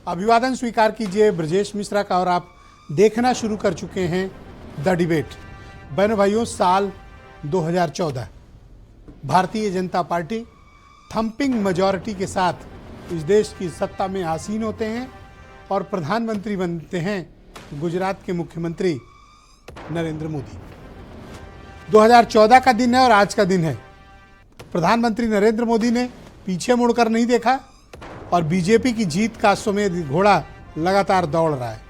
अभिवादन स्वीकार कीजिए ब्रजेश मिश्रा का और आप देखना शुरू कर चुके हैं द डिबेट। बहनों भाइयों, साल 2014 Bharatiya Janata party thumping majority के साथ इस देश की सत्ता में आसीन होते हैं और प्रधानमंत्री बनते हैं गुजरात के मुख्यमंत्री नरेंद्र मोदी। 2014 का दिन है और आज का दिन है। प्रधानमंत्री नरेंद्र मोदी ने पीछे मुड़कर नहीं देखा और बीजेपी की जीत का अश्वमेध घोड़ा लगातार दौड़ रहा है।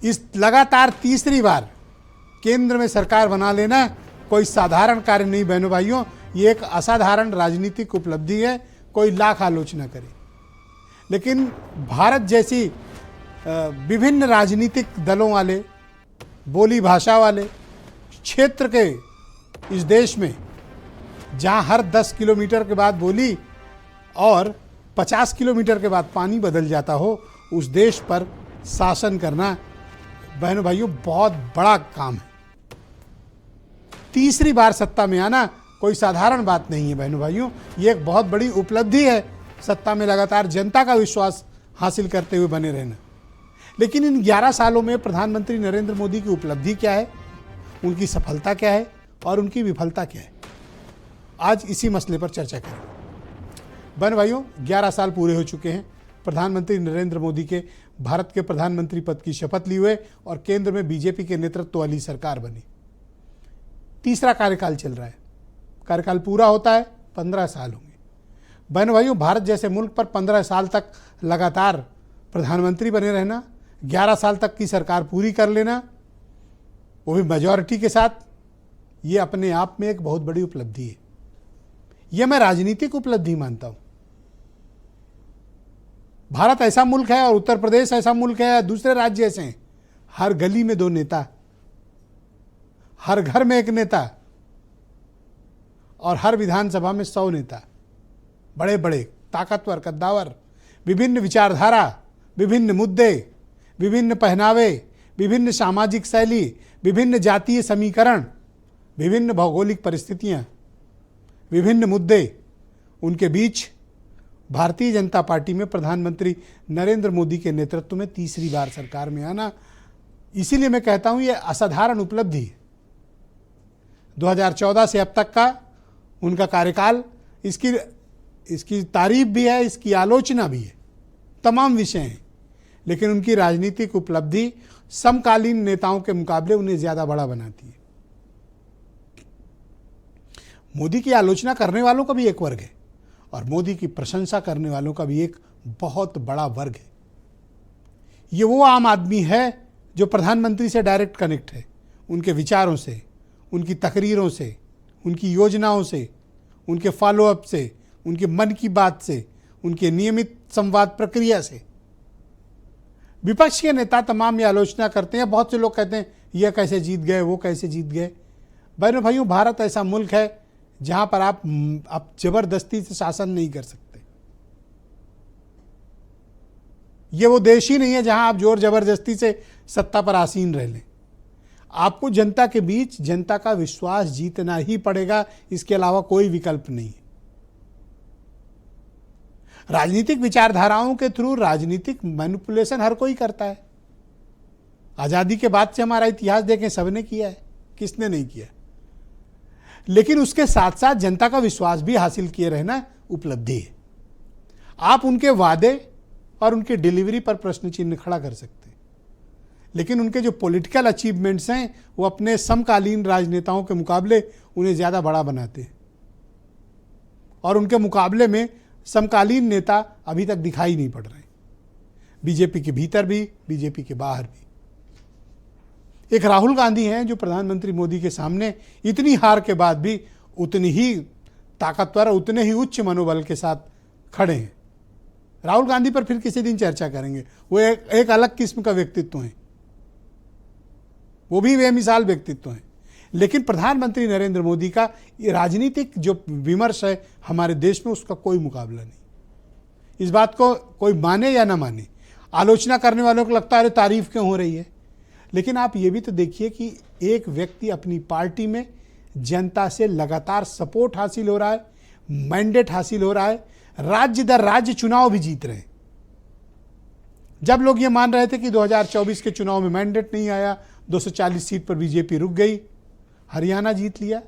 इस लगातार तीसरी बार केंद्र में सरकार बना लेना कोई साधारण कार्य नहीं बहनों भाइयों, ये एक असाधारण राजनीतिक उपलब्धि है, कोई लाख आलोचना करे। लेकिन भारत जैसी विभिन्न राजनीतिक दलों वाले, बोली भाषा वाले क्षेत्र के इस देश में, जहां हर 10 किलोमीटर के बाद बोली और 50 किलोमीटर के बाद पानी बदल जाता हो, उस देश पर शासन करना बहनों भाइयों बहुत बड़ा काम है। तीसरी बार सत्ता में आना कोई साधारण बात नहीं है बहनों भाइयों, ये एक बहुत बड़ी उपलब्धि है। सत्ता में लगातार जनता का विश्वास हासिल करते हुए बने रहना। लेकिन इन 11 सालों में प्रधानमंत्री नरेंद्र मोदी की उपलब्धि क्या है, उनकी सफलता क्या है और उनकी विफलता क्या है, आज इसी मसले पर चर्चा करेंगे। बहन भाइयों, 11 साल पूरे हो चुके हैं प्रधानमंत्री नरेंद्र मोदी के भारत के प्रधानमंत्री पद की शपथ लिए हुए और केंद्र में बीजेपी के नेतृत्व वाली सरकार बनी। तीसरा कार्यकाल चल रहा है, कार्यकाल पूरा होता है 15 साल होंगे। बहन भाइयों, भारत जैसे मुल्क पर 15 साल तक लगातार प्रधानमंत्री बने रहना, 11 साल तक की सरकार पूरी कर लेना, वो भी मेजॉरिटी के साथ, ये अपने आप में एक बहुत बड़ी उपलब्धि है। यह मैं राजनीतिक उपलब्धि मानता हूं। भारत ऐसा मुल्क है और उत्तर प्रदेश ऐसा मुल्क है, दूसरे राज्य ऐसे हैं, हर गली में 2 नेता, हर घर में 1 नेता और हर विधानसभा में 100 नेता, बड़े बड़े ताकतवर कद्दावर, विभिन्न विचारधारा, विभिन्न मुद्दे, विभिन्न पहनावे, विभिन्न सामाजिक शैली, विभिन्न जातीय समीकरण, विभिन्न भौगोलिक परिस्थितियां, विभिन्न मुद्दे, उनके बीच भारतीय जनता पार्टी में प्रधानमंत्री नरेंद्र मोदी के नेतृत्व में तीसरी बार सरकार में आना, इसीलिए मैं कहता हूं यह असाधारण उपलब्धि है। 2014 से अब तक का उनका कार्यकाल, इसकी तारीफ भी है, इसकी आलोचना भी है, तमाम विषय हैं। लेकिन उनकी राजनीतिक उपलब्धि समकालीन नेताओं के मुकाबले उन्हें ज़्यादा बड़ा बनाती है। मोदी की आलोचना करने वालों का भी एक वर्ग है और मोदी की प्रशंसा करने वालों का भी एक बहुत बड़ा वर्ग है। ये वो आम आदमी है जो प्रधानमंत्री से डायरेक्ट कनेक्ट है, उनके विचारों से, उनकी तकरीरों से, उनकी योजनाओं से, उनके फॉलोअप से, उनके मन की बात से, उनके नियमित संवाद प्रक्रिया से। विपक्ष के नेता तमाम ये आलोचना करते हैं। बहुत से लोग कहते हैं यह कैसे जीत गए, वो कैसे जीत गए। बहनों भाइयों, भारत ऐसा मुल्क है जहां पर आप जबरदस्ती से शासन नहीं कर सकते। ये वो देश ही नहीं है जहां आप जोर जबरदस्ती से सत्ता पर आसीन रह लें। आपको जनता के बीच जनता का विश्वास जीतना ही पड़ेगा, इसके अलावा कोई विकल्प नहीं है। राजनीतिक विचारधाराओं के थ्रू राजनीतिक मैनिपुलेशन हर कोई करता है। आजादी के बाद से हमारा इतिहास देखें, सबने किया है, किसने नहीं किया। लेकिन उसके साथ साथ जनता का विश्वास भी हासिल किए रहना उपलब्धि है। आप उनके वादे और उनकी डिलीवरी पर प्रश्न चिन्ह खड़ा कर सकते हैं, लेकिन उनके जो पॉलिटिकल अचीवमेंट्स हैं वो अपने समकालीन राजनेताओं के मुकाबले उन्हें ज़्यादा बड़ा बनाते हैं और उनके मुकाबले में समकालीन नेता अभी तक दिखाई नहीं पड़ रहे, बीजेपी के भीतर भी, बीजेपी के बाहर भी। एक राहुल गांधी हैं जो प्रधानमंत्री मोदी के सामने इतनी हार के बाद भी उतनी ही ताकतवर, उतने ही उच्च मनोबल के साथ खड़े हैं। राहुल गांधी पर फिर किसी दिन चर्चा करेंगे, वो एक अलग किस्म का व्यक्तित्व है, वो भी बेमिसाल व्यक्तित्व है। लेकिन प्रधानमंत्री नरेंद्र मोदी का ये राजनीतिक जो विमर्श है हमारे देश में, उसका कोई मुकाबला नहीं। इस बात को कोई माने या ना माने, आलोचना करने वालों को लगता है अरे तारीफ क्यों हो रही है, लेकिन आप ये भी तो देखिए कि एक व्यक्ति अपनी पार्टी में जनता से लगातार सपोर्ट हासिल हो रहा है, मैंडेट हासिल हो रहा है, राज्य दर राज्य चुनाव भी जीत रहे हैं। जब लोग ये मान रहे थे कि 2024 के चुनाव में मैंडेट नहीं आया, 240 सीट पर बीजेपी रुक गई, हरियाणा जीत लिया,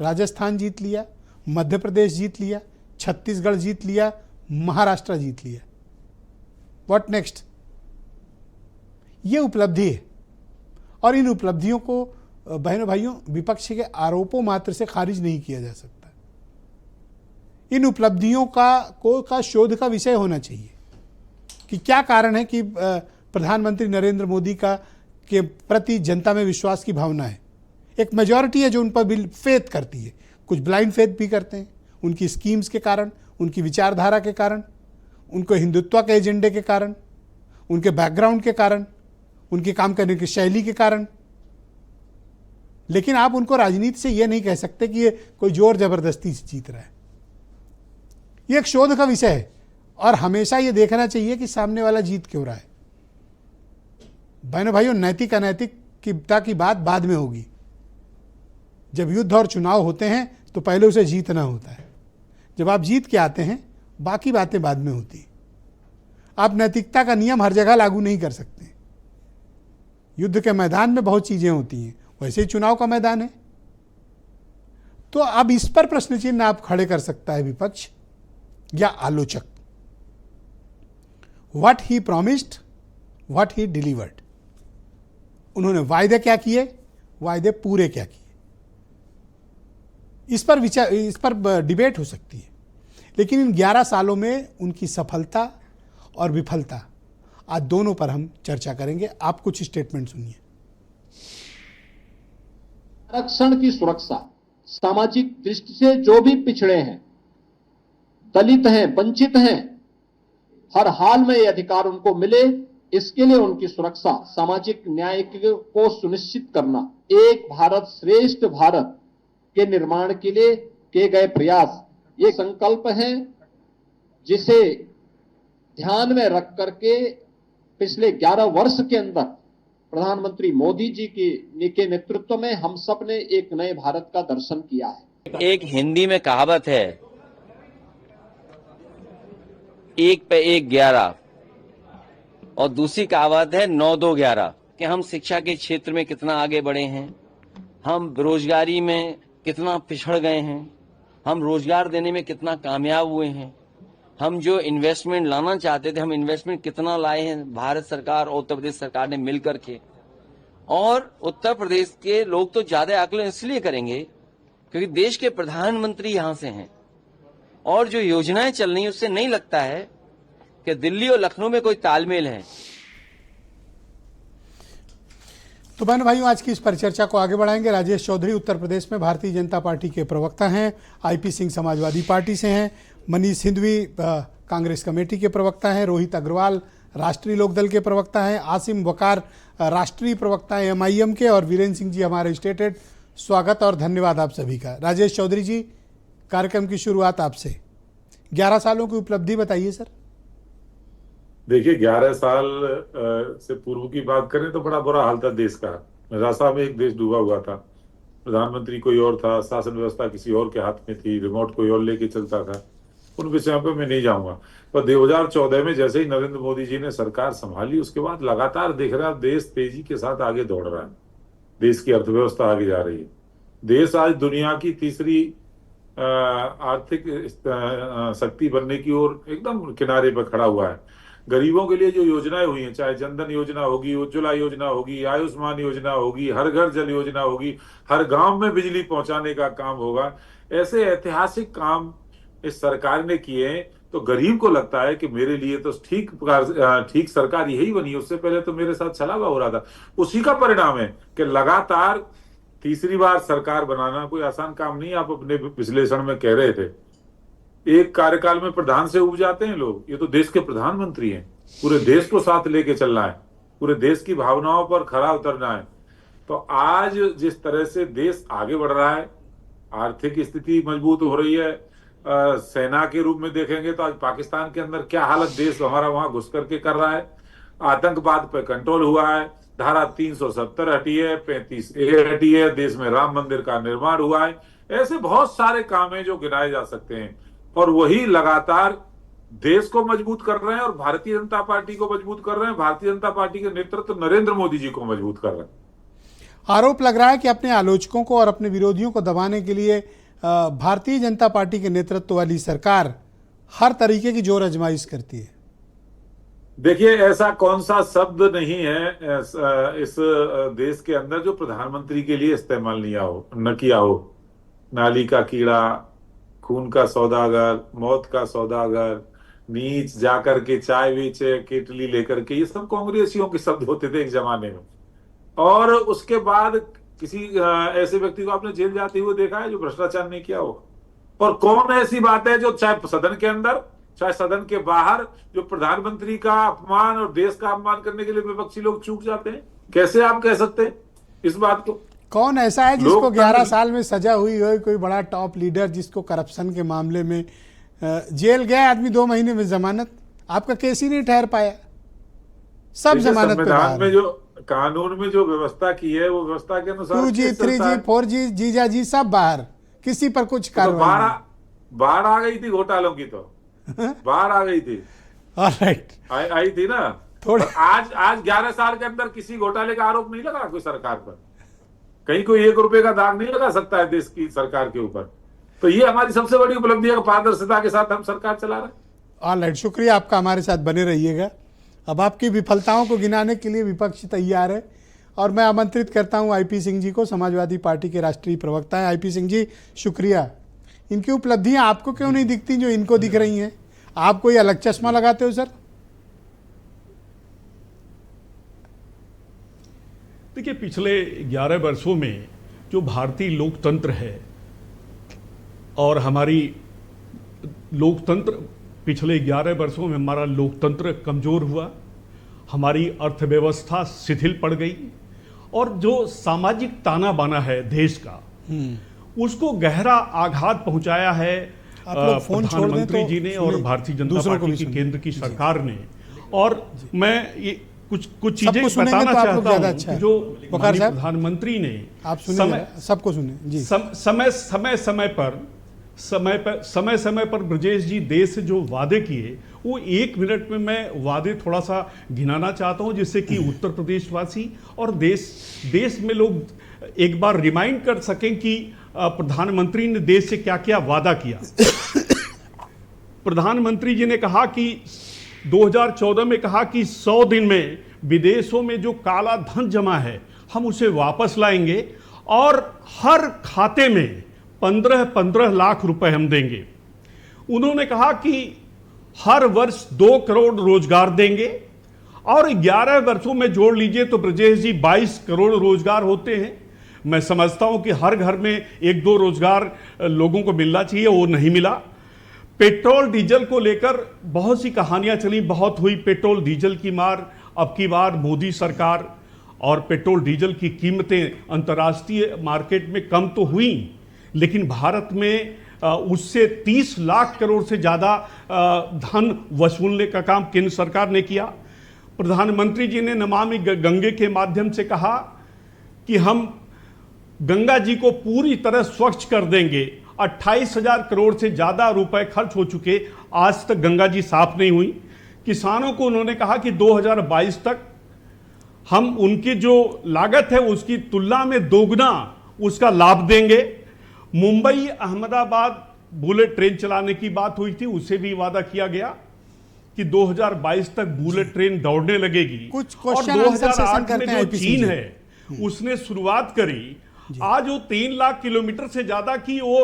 राजस्थान जीत लिया, मध्य प्रदेश जीत लिया, छत्तीसगढ़ जीत लिया, महाराष्ट्र जीत लिया। What next? ये उपलब्धि है और इन उपलब्धियों को बहनों भाइयों विपक्ष के आरोपों मात्र से खारिज नहीं किया जा सकता। इन उपलब्धियों का शोध का विषय होना चाहिए कि क्या कारण है कि प्रधानमंत्री नरेंद्र मोदी के प्रति जनता में विश्वास की भावना है। एक मेजॉरिटी है जो उन पर फेथ करती है, कुछ ब्लाइंड फेथ भी करते हैं, उनकी स्कीम्स के कारण, उनकी विचारधारा के कारण, उनको हिंदुत्व के एजेंडे के कारण, उनके बैकग्राउंड के कारण, उनके काम करने की शैली के कारण। लेकिन आप उनको राजनीति से यह नहीं कह सकते कि ये कोई जोर जबरदस्ती से जीत रहा है। ये एक शोध का विषय है और हमेशा ये देखना चाहिए कि सामने वाला जीत क्यों रहा है। बहनों भाइयों, नैतिक अनैतिकता की बात बाद में होगी। जब युद्ध और चुनाव होते हैं तो पहले उसे जीतना होता है। जब आप जीत के आते हैं बाकी बातें बाद में होती हैं। आप नैतिकता का नियम हर जगह लागू नहीं कर सकते। युद्ध के मैदान में बहुत चीजें होती हैं, वैसे ही चुनाव का मैदान है। तो अब इस पर प्रश्न चिन्ह आप खड़े कर सकता है विपक्ष या आलोचक। What he promised, what he delivered. उन्होंने वायदे क्या किए, वायदे पूरे क्या किए, इस पर डिबेट हो सकती है। लेकिन इन 11 सालों में उनकी सफलता और विफलता, आज दोनों पर हम चर्चा करेंगे। आप कुछ स्टेटमेंट सुनिए। आरक्षण की सुरक्षा, सामाजिक दृष्टि से जो भी पिछड़े हैं, दलित हैं, वंचित हैं, हर हाल में ये अधिकार उनको मिले, इसके लिए उनकी सुरक्षा, सामाजिक न्याय को सुनिश्चित करना, एक भारत श्रेष्ठ भारत के निर्माण के लिए किए गए प्रयास, ये संकल्प है जिसे ध्यान में रख करके पिछले 11 वर्ष के अंदर प्रधानमंत्री मोदी जी के नेतृत्व में हम सब ने एक नए भारत का दर्शन किया है। एक हिंदी में कहावत है, 1 पे 1 11, और दूसरी कहावत है 9 2 11, कि हम शिक्षा के क्षेत्र में कितना आगे बढ़े हैं, हम बेरोजगारी में कितना पिछड़ गए हैं, हम रोजगार देने में कितना कामयाब हुए हैं, हम जो इन्वेस्टमेंट लाना चाहते थे हम इन्वेस्टमेंट कितना लाए हैं, भारत सरकार और उत्तर प्रदेश सरकार ने मिलकर के। और उत्तर प्रदेश के लोग तो ज्यादा आकलन इसलिए करेंगे क्योंकि देश के प्रधानमंत्री यहां से हैं और जो योजनाएं चल रही हैं उससे नहीं लगता है कि दिल्ली और लखनऊ में कोई तालमेल है। तो बहन भाइयों, आज की इस परिचर्चा को आगे बढ़ाएंगे। राजेश चौधरी उत्तर प्रदेश में भारतीय जनता पार्टी के प्रवक्ता हैं, आईपी सिंह समाजवादी पार्टी से हैं, मनीष सिंधवी कांग्रेस कमेटी के प्रवक्ता हैं, रोहित अग्रवाल राष्ट्रीय लोकदल के प्रवक्ता हैं, आसिम वकार राष्ट्रीय प्रवक्ता हैं एमआईएम के, और वीरेंद्र सिंह जी हमारे स्टेट हेड। स्वागत और धन्यवाद आप सभी का। राजेश चौधरी जी, कार्यक्रम की शुरुआत आपसे। 11 सालों की उपलब्धि बताइए सर। देखिए, 11 साल से पूर्व की बात करें तो बड़ा बुरा हाल था देश का। निराशा में एक देश डूबा हुआ था। प्रधानमंत्री कोई और था, शासन व्यवस्था किसी और के हाथ में थी, रिमोट कोई और लेके चलता था। उन विषयों पे मैं नहीं जाऊंगा। पर 2014 में जैसे ही नरेंद्र मोदी जी ने सरकार संभाली, उसके बाद लगातार देख रहा देश तेजी के साथ आगे दौड़ रहा है। देश की अर्थव्यवस्था आगे जा रही है। देश आज दुनिया की तीसरी आर्थिक शक्ति बनने की ओर एकदम किनारे पर खड़ा हुआ है। गरीबों के लिए जो योजनाएं हुई हैं, चाहे जनधन योजना होगी, उज्ज्वला योजना होगी, आयुष्मान योजना होगी, हर घर जल योजना होगी, हर गांव में बिजली पहुंचाने का काम होगा, ऐसे ऐतिहासिक काम इस सरकार ने किए हैं। तो गरीब को लगता है कि मेरे लिए तो ठीक सरकार यही बनी। उससे पहले तो मेरे साथ छलावा हो रहा था। उसी का परिणाम है कि लगातार तीसरी बार सरकार बनाना कोई आसान काम नहीं। आप अपने विश्लेषण में कह रहे थे, एक कार्यकाल में प्रधान से उब जाते हैं लोग। ये तो देश के प्रधानमंत्री हैं, पूरे देश को साथ लेके चलना है, पूरे देश की भावनाओं पर खरा उतरना है। तो आज जिस तरह से देश आगे बढ़ रहा है, आर्थिक स्थिति मजबूत हो रही है, सेना के रूप में देखेंगे तो आज पाकिस्तान के अंदर क्या हालत देश हमारा वहां घुस करके कर रहा है, आतंकवाद पर कंट्रोल हुआ है, धारा 370 हटी है, 35A हटी है, देश में राम मंदिर का निर्माण हुआ है। ऐसे बहुत सारे काम हैं जो गिनाए जा सकते हैं। और वही लगातार देश को मजबूत कर रहे हैं और भारतीय जनता पार्टी को मजबूत कर रहे हैं। भारतीय जनता पार्टी के नेतृत्व नरेंद्र मोदी जी को मजबूत कर रहे हैं। आरोप लग रहा है कि अपने आलोचकों को और अपने विरोधियों को दबाने के लिए भारतीय जनता पार्टी के नेतृत्व वाली सरकार हर तरीके की जोर आजमाइश करती है। देखिए, ऐसा कौन सा शब्द नहीं है इस देश के अंदर जो प्रधानमंत्री के लिए इस्तेमाल न किया हो। नाली का कीड़ा, खून का सौदागर, मौत का सौदागर, नीच जाकर के चाय बेचे केटली लेकर के, ये सब कांग्रेसियों के शब्द होते थे एक जमाने में। और उसके बाद किसी ऐसे व्यक्ति को आपने जेल जाते हुए देखा है जो भ्रष्टाचार नहीं किया हो? और कौन ऐसी बात है जो चाहे सदन के अंदर चाहे सदन के बाहर जो प्रधानमंत्री का अपमान और देश का अपमान करने के लिए विपक्षी लोग चूक जाते हैं? कैसे आप कह सकते हैं इस बात को? कौन ऐसा है जिसको 11 साल में सजा हुई हो, कोई बड़ा टॉप लीडर जिसको करप्शन के मामले में जेल गया आदमी 2 महीने में जमानत, आपका केस ही नहीं ठहर पाया, सब जमानत पे संविधान में जो कानून में जो व्यवस्था की है वो व्यवस्था के अनुसार 2G 3G 4G जीजा जी सब बाहर, किसी पर कुछ कार्रवाई बाढ़ आ गई थी घोटालों की, तो बाढ़ आ गई थी। ऑलराइट, आई थी ना थोड़ा। आज 11 साल के अंदर किसी घोटाले का आरोप नहीं लगा कोई सरकार पर, कहीं कोई 1 रुपए का दाग नहीं लगा सकता है देश की सरकार के ऊपर। तो ये हमारी सबसे बड़ी उपलब्धि है, पारदर्शिता के साथ हम सरकार चला रहे हैं। ऑलराइट, शुक्रिया आपका, हमारे साथ बने रहिएगा। अब आपकी विफलताओं को गिनाने के लिए विपक्ष तैयार है और मैं आमंत्रित करता हूं आईपी सिंह जी को, समाजवादी पार्टी के राष्ट्रीय प्रवक्ता हैं। आईपी सिंह जी, शुक्रिया। इनकी उपलब्धियां आपको क्यों नहीं दिखती जो इनको दिख रही हैं? आप कोई अलग चश्मा लगाते हो सर? देखिए, पिछले 11 वर्षों में जो भारतीय लोकतंत्र है और हमारी लोकतंत्र, पिछले 11 वर्षों में हमारा लोकतंत्र कमजोर हुआ, हमारी अर्थव्यवस्था शिथिल पड़ गई और जो सामाजिक ताना बाना है देश का उसको गहरा आघात पहुंचाया है प्रधानमंत्री जी ने और भारतीय जनता पार्टी की केंद्र की सरकार ने। और मैं ये कुछ चीजें बताना चाहता हूं जो प्रधानमंत्री ने, आप सुनिए, सबको सुने जी। समय समय पर ब्रजेश जी देश से जो वादे किए वो 1 मिनट में मैं वादे थोड़ा सा गिनाना चाहता हूं जिससे कि उत्तर प्रदेशवासी और देश में लोग एक बार रिमाइंड कर सकें कि प्रधानमंत्री ने देश से क्या क्या वादा किया। प्रधानमंत्री जी ने कहा कि 2014 में कहा कि 100 दिन में विदेशों में जो काला धन जमा है हम उसे वापस लाएंगे और हर खाते में 15-15 लाख रुपए हम देंगे। उन्होंने कहा कि हर वर्ष 2 करोड़ रोजगार देंगे और 11 वर्षों में जोड़ लीजिए तो ब्रजेश जी 22 करोड़ रोजगार होते हैं। मैं समझता हूं कि हर घर में 1-2 रोजगार लोगों को मिलना चाहिए, वो नहीं मिला। पेट्रोल डीजल को लेकर बहुत सी कहानियां चली, बहुत हुई पेट्रोल डीजल की मार। अब की बार मोदी सरकार और पेट्रोल डीजल की कीमतें अंतर्राष्ट्रीय मार्केट में कम तो हुई, लेकिन भारत में उससे 30 लाख करोड़ से ज़्यादा धन वसूलने का काम केंद्र सरकार ने किया। प्रधानमंत्री जी ने नमामि गंगे के माध्यम से कहा कि हम गंगा जी को पूरी तरह स्वच्छ कर देंगे। 28,000 करोड़ से ज़्यादा रुपए खर्च हो चुके, आज तक गंगा जी साफ नहीं हुई। किसानों को उन्होंने कहा कि 2022 तक हम उनकी जो लागत है उसकी तुलना में दोगुना उसका लाभ देंगे। मुंबई अहमदाबाद बुलेट ट्रेन चलाने की बात हुई थी, उसे भी वादा किया गया कि 2022 तक बुलेट ट्रेन दौड़ने लगेगी। कुछ और 2008 में जो चीन है उसने शुरुआत करी, आज वो 3 लाख किलोमीटर से ज्यादा की वो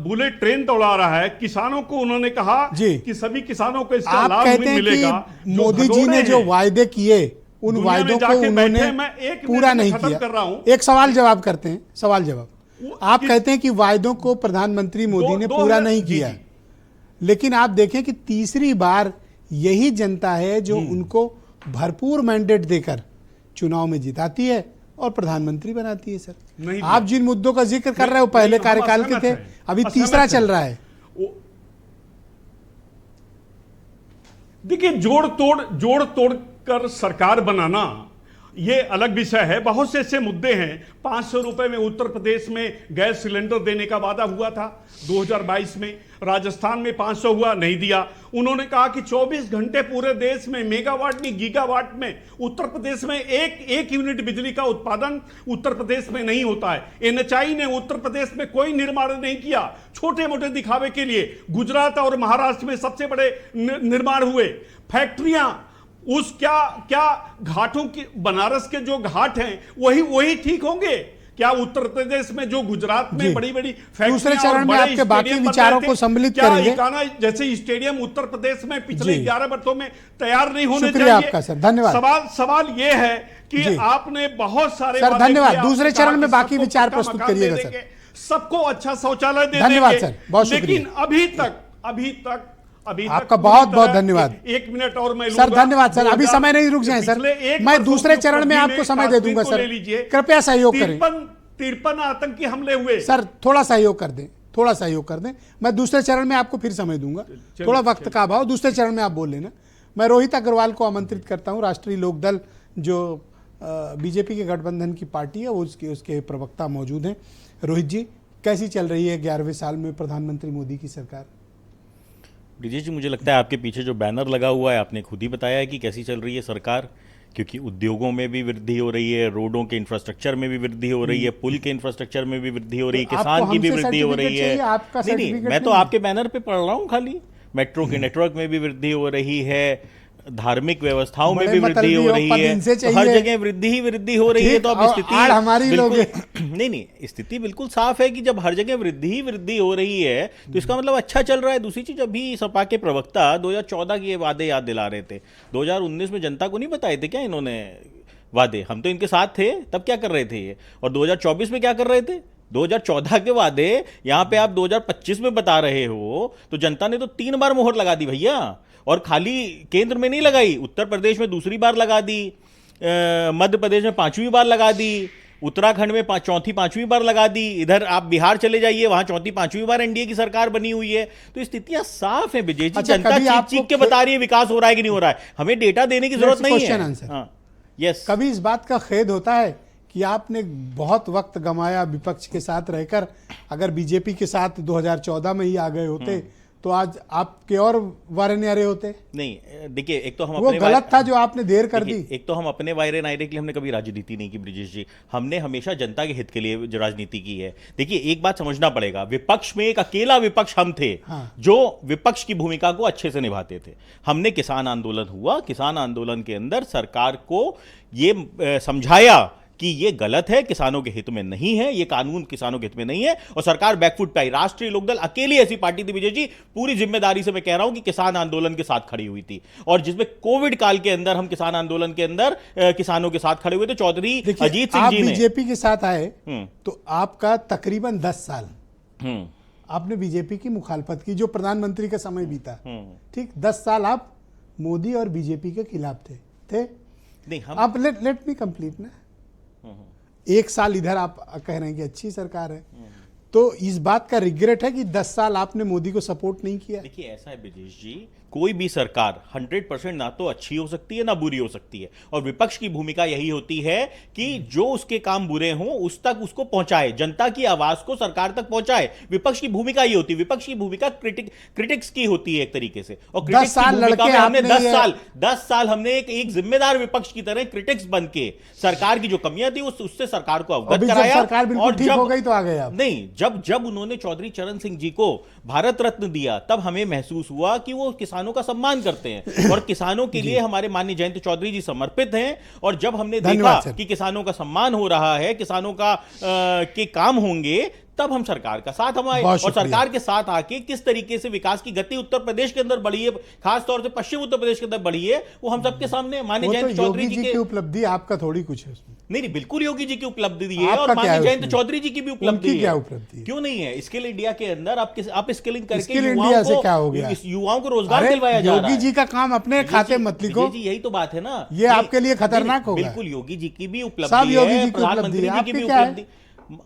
बुलेट ट्रेन दौड़ा रहा है। किसानों को उन्होंने कहा कि सभी किसानों को इसका लाभ नहीं मिलेगा। मोदी जी ने जो वायदे किए उन वायदों को उन्होंने पूरा नहीं किया। एक सवाल जवाब करते हैं, सवाल जवाब। आप कहते हैं कि वायदों को प्रधानमंत्री मोदी ने पूरा नहीं किया, लेकिन आप देखें कि तीसरी बार यही जनता है जो उनको भरपूर मैंडेट देकर चुनाव में जिताती है और प्रधानमंत्री बनाती है। सर, आप जिन मुद्दों का जिक्र कर रहे हो पहले कार्यकाल के थे, अभी तीसरा चल रहा है। देखिए, जोड़ तोड़ कर सरकार बनाना ये अलग विषय है। बहुत से ऐसे मुद्दे हैं। 500 रुपए में उत्तर प्रदेश में गैस सिलेंडर देने का वादा हुआ था 2022 में, राजस्थान में 500 हुआ, नहीं दिया। उन्होंने कहा कि 24 घंटे पूरे देश में, मेगावाट नहीं गीगावाट में, उत्तर प्रदेश में एक यूनिट बिजली का उत्पादन उत्तर प्रदेश में नहीं होता है। एनएचआई ने उत्तर प्रदेश में कोई निर्माण नहीं किया, छोटे मोटे दिखावे के लिए। गुजरात और महाराष्ट्र में सबसे बड़े निर्माण हुए। फैक्ट्रियां उस क्या घाटों की, बनारस के जो घाट हैं वही ठीक होंगे क्या? उत्तर प्रदेश में जो गुजरात में बड़ी बड़ी दूसरे चरण में आपके बाकी विचारों को सम्मिलित करेंगे। इकाना जैसे स्टेडियम उत्तर प्रदेश में पिछले 11 वर्षों में तैयार नहीं होने शुक्रिया चाहिए। आपका सर, धन्यवाद। सवाल ये है कि आपने बहुत सारे सर, वादे धन्यवाद। किए, दूसरे आपने चरण कहा में कि बाकी सबको विचार पक्का प्रस्तुत मकान करिएगा दे सर। देंगे, सबको अच्छा शौचालय दे धन्यवाद देंगे। सर, बहुत शुक्रिया। लेकिन अभी तक आपका बहुत बहुत धन्यवाद। 1 मिनट और मैं सर, लूंगा। धन्यवाद सर, अभी समय नहीं, रुक जाएं सर, मैं दूसरे चरण में आपको समय दे दूंगा सर, कृपया सहयोग करें। 53 आतंकी हमले हुए। सर थोड़ा सहयोग कर दें, थोड़ा सहयोग कर दें, मैं दूसरे चरण में आपको फिर समय दूंगा, थोड़ा वक्त का अभाव, दूसरे चरण में आप बोल लेना। मैं रोहित अग्रवाल को आमंत्रित करता हूं, राष्ट्रीय लोकदल जो बीजेपी के गठबंधन की पार्टी है, वो उसके प्रवक्ता मौजूद हैं। रोहित जी, कैसी चल रही है 11वें साल में प्रधानमंत्री मोदी की सरकार? ब्रिजेश जी, मुझे लगता है आपके पीछे जो बैनर लगा हुआ है, आपने खुद ही बताया है कि कैसी चल रही है सरकार, क्योंकि उद्योगों में भी वृद्धि हो रही है, रोडों के इंफ्रास्ट्रक्चर में भी वृद्धि हो रही है, पुल के इंफ्रास्ट्रक्चर में भी वृद्धि हो रही है, किसान की भी वृद्धि हो रही है। नहीं, मैं तो आपके बैनर पे पढ़ रहा हूँ खाली। मेट्रो के नेटवर्क में भी वृद्धि हो रही है, धार्मिक व्यवस्थाओं में भी वृद्धि हो रही है, तो हर जगह वृद्धि ही वृद्धि हो रही है। तो अब स्थिति हमारी लोग नहीं, स्थिति बिल्कुल साफ है कि जब हर जगह वृद्धि ही वृद्धि हो रही है तो इसका मतलब अच्छा चल रहा है। दूसरी चीज, अभी सपा के प्रवक्ता 2014 के वादे याद दिला रहे थे। 2019 में जनता को नहीं बताए थे क्या इन्होंने वादे? हम तो इनके साथ थे, तब क्या कर रहे थे ये? और 2024 में क्या कर रहे थे? 2014 के वादे यहां पे आप 2025 में बता रहे हो, तो जनता ने तो 3 बार मोहर लगा दी भैया। और खाली केंद्र में नहीं लगाई, उत्तर प्रदेश में दूसरी बार लगा दी, मध्य प्रदेश में 5वीं बार लगा दी, उत्तराखंड में चौथी 5वीं बार लगा दी, इधर आप बिहार चले जाइए, वहां चौथी 5वीं बार एनडीए की सरकार बनी हुई है। तो स्थितियां साफ है विजय जी। जनता चीख चीख के बता रही है विकास हो रहा है कि नहीं हो रहा है, हमें डेटा देने की जरूरत नहीं है। यस, कभी इस बात का खेद होता है कि आपने बहुत वक्त गंवाया विपक्ष के साथ रहकर? अगर बीजेपी के साथ 2014 में ही आ गए होते तो आज आपके और वारे न्यारे होते। नहीं, देखिए, एक तो हम वो गलत था जो आपने देर कर दी। एक तो हम अपने वायरे नायरे के लिए हमने कभी राजनीति नहीं की ब्रिजेश जी, हमने हमेशा जनता के हित के लिए जो राजनीति की है। देखिए, एक बात समझना पड़ेगा, विपक्ष में एक अकेला विपक्ष हम थे। हाँ। जो विपक्ष की भूमिका को अच्छे से निभाते थे। हमने किसान आंदोलन हुआ, किसान आंदोलन के अंदर सरकार को ये समझाया कि ये गलत है, किसानों के हित में नहीं है, ये कानून किसानों के हित में नहीं है, और सरकार बैकफुट पे आई। राष्ट्रीय लोकदल अकेली ऐसी पार्टी थी विजय जी, पूरी जिम्मेदारी से मैं कह रहा हूं कि किसान आंदोलन के साथ खड़ी हुई थी, और जिसमें कोविड काल के अंदर हम किसान आंदोलन के अंदर किसानों के साथ खड़े हुए थे। चौधरी अजीत सिंह जी ने बीजेपी के साथ आए तो आपका तकरीबन 10 साल आपने बीजेपी की मुखालफत की, जो प्रधानमंत्री का समय बीता, ठीक 10 साल आप मोदी और बीजेपी के खिलाफ थे। नहीं, आप लेट मी कंप्लीट ना। 1 साल इधर आप कह रहे हैं कि अच्छी सरकार है, तो इस बात का रिग्रेट है कि 10 साल आपने मोदी को सपोर्ट नहीं किया? देखिए, ऐसा है ब्रिजेश जी, कोई भी सरकार 100% ना तो अच्छी हो सकती है ना बुरी हो सकती है, और विपक्ष की भूमिका यही होती है कि जो उसके काम बुरे हों उस तक उसको पहुंचाए, जनता की आवाज को सरकार तक पहुंचाए। विपक्ष की भूमिका ये होती है। विपक्ष की भूमिका क्रिटिक्स की होती है एक तरीके से, और 10 साल लड़के हमने 10 साल हमने एक जिम्मेदार विपक्ष की तरह क्रिटिक्स बन के सरकार की जो कमियां थी उससे सरकार को अवगत कराया। सरकार बिल्कुल ठीक हो गई तो आ गए आप। नहीं, जब उन्होंने चौधरी चरण सिंह जी को भारत रत्न दिया, तब हमें महसूस हुआ कि वो किसानों का सम्मान करते हैं और किसानों के लिए हमारे माननीय जयंत चौधरी जी समर्पित हैं। और जब हमने देखा कि किसानों का सम्मान हो रहा है, किसानों का के काम होंगे, तब हम सरकार का साथ हम आए, और सरकार के साथ आके किस तरीके से विकास की गति उत्तर प्रदेश के अंदर बढ़ी है, खास तौर से पश्चिम उत्तर प्रदेश के अंदर बढ़ी है, वो हम सबके सामने माननीय जयंत चौधरी जी की उपलब्धि, आपका थोड़ी कुछ है उसमें। नहीं, बिल्कुल योगी जी की उपलब्धि है, और माननीय जयंत चौधरी जी की भी उपलब्धि है। क्या उपलब्धि? क्यों नहीं है? स्किल इंडिया के अंदर आप स्किलिंग करके युवाओं को रोजगार दिलवाया जा रहा है। योगी जी का काम अपने खाते मत लिखो, यही तो बात है ना, ये आपके लिए खतरनाक होगा। बिल्कुल योगी जी की भी उपलब्धि है, प्रधानमंत्री जी की भी उपलब्धि।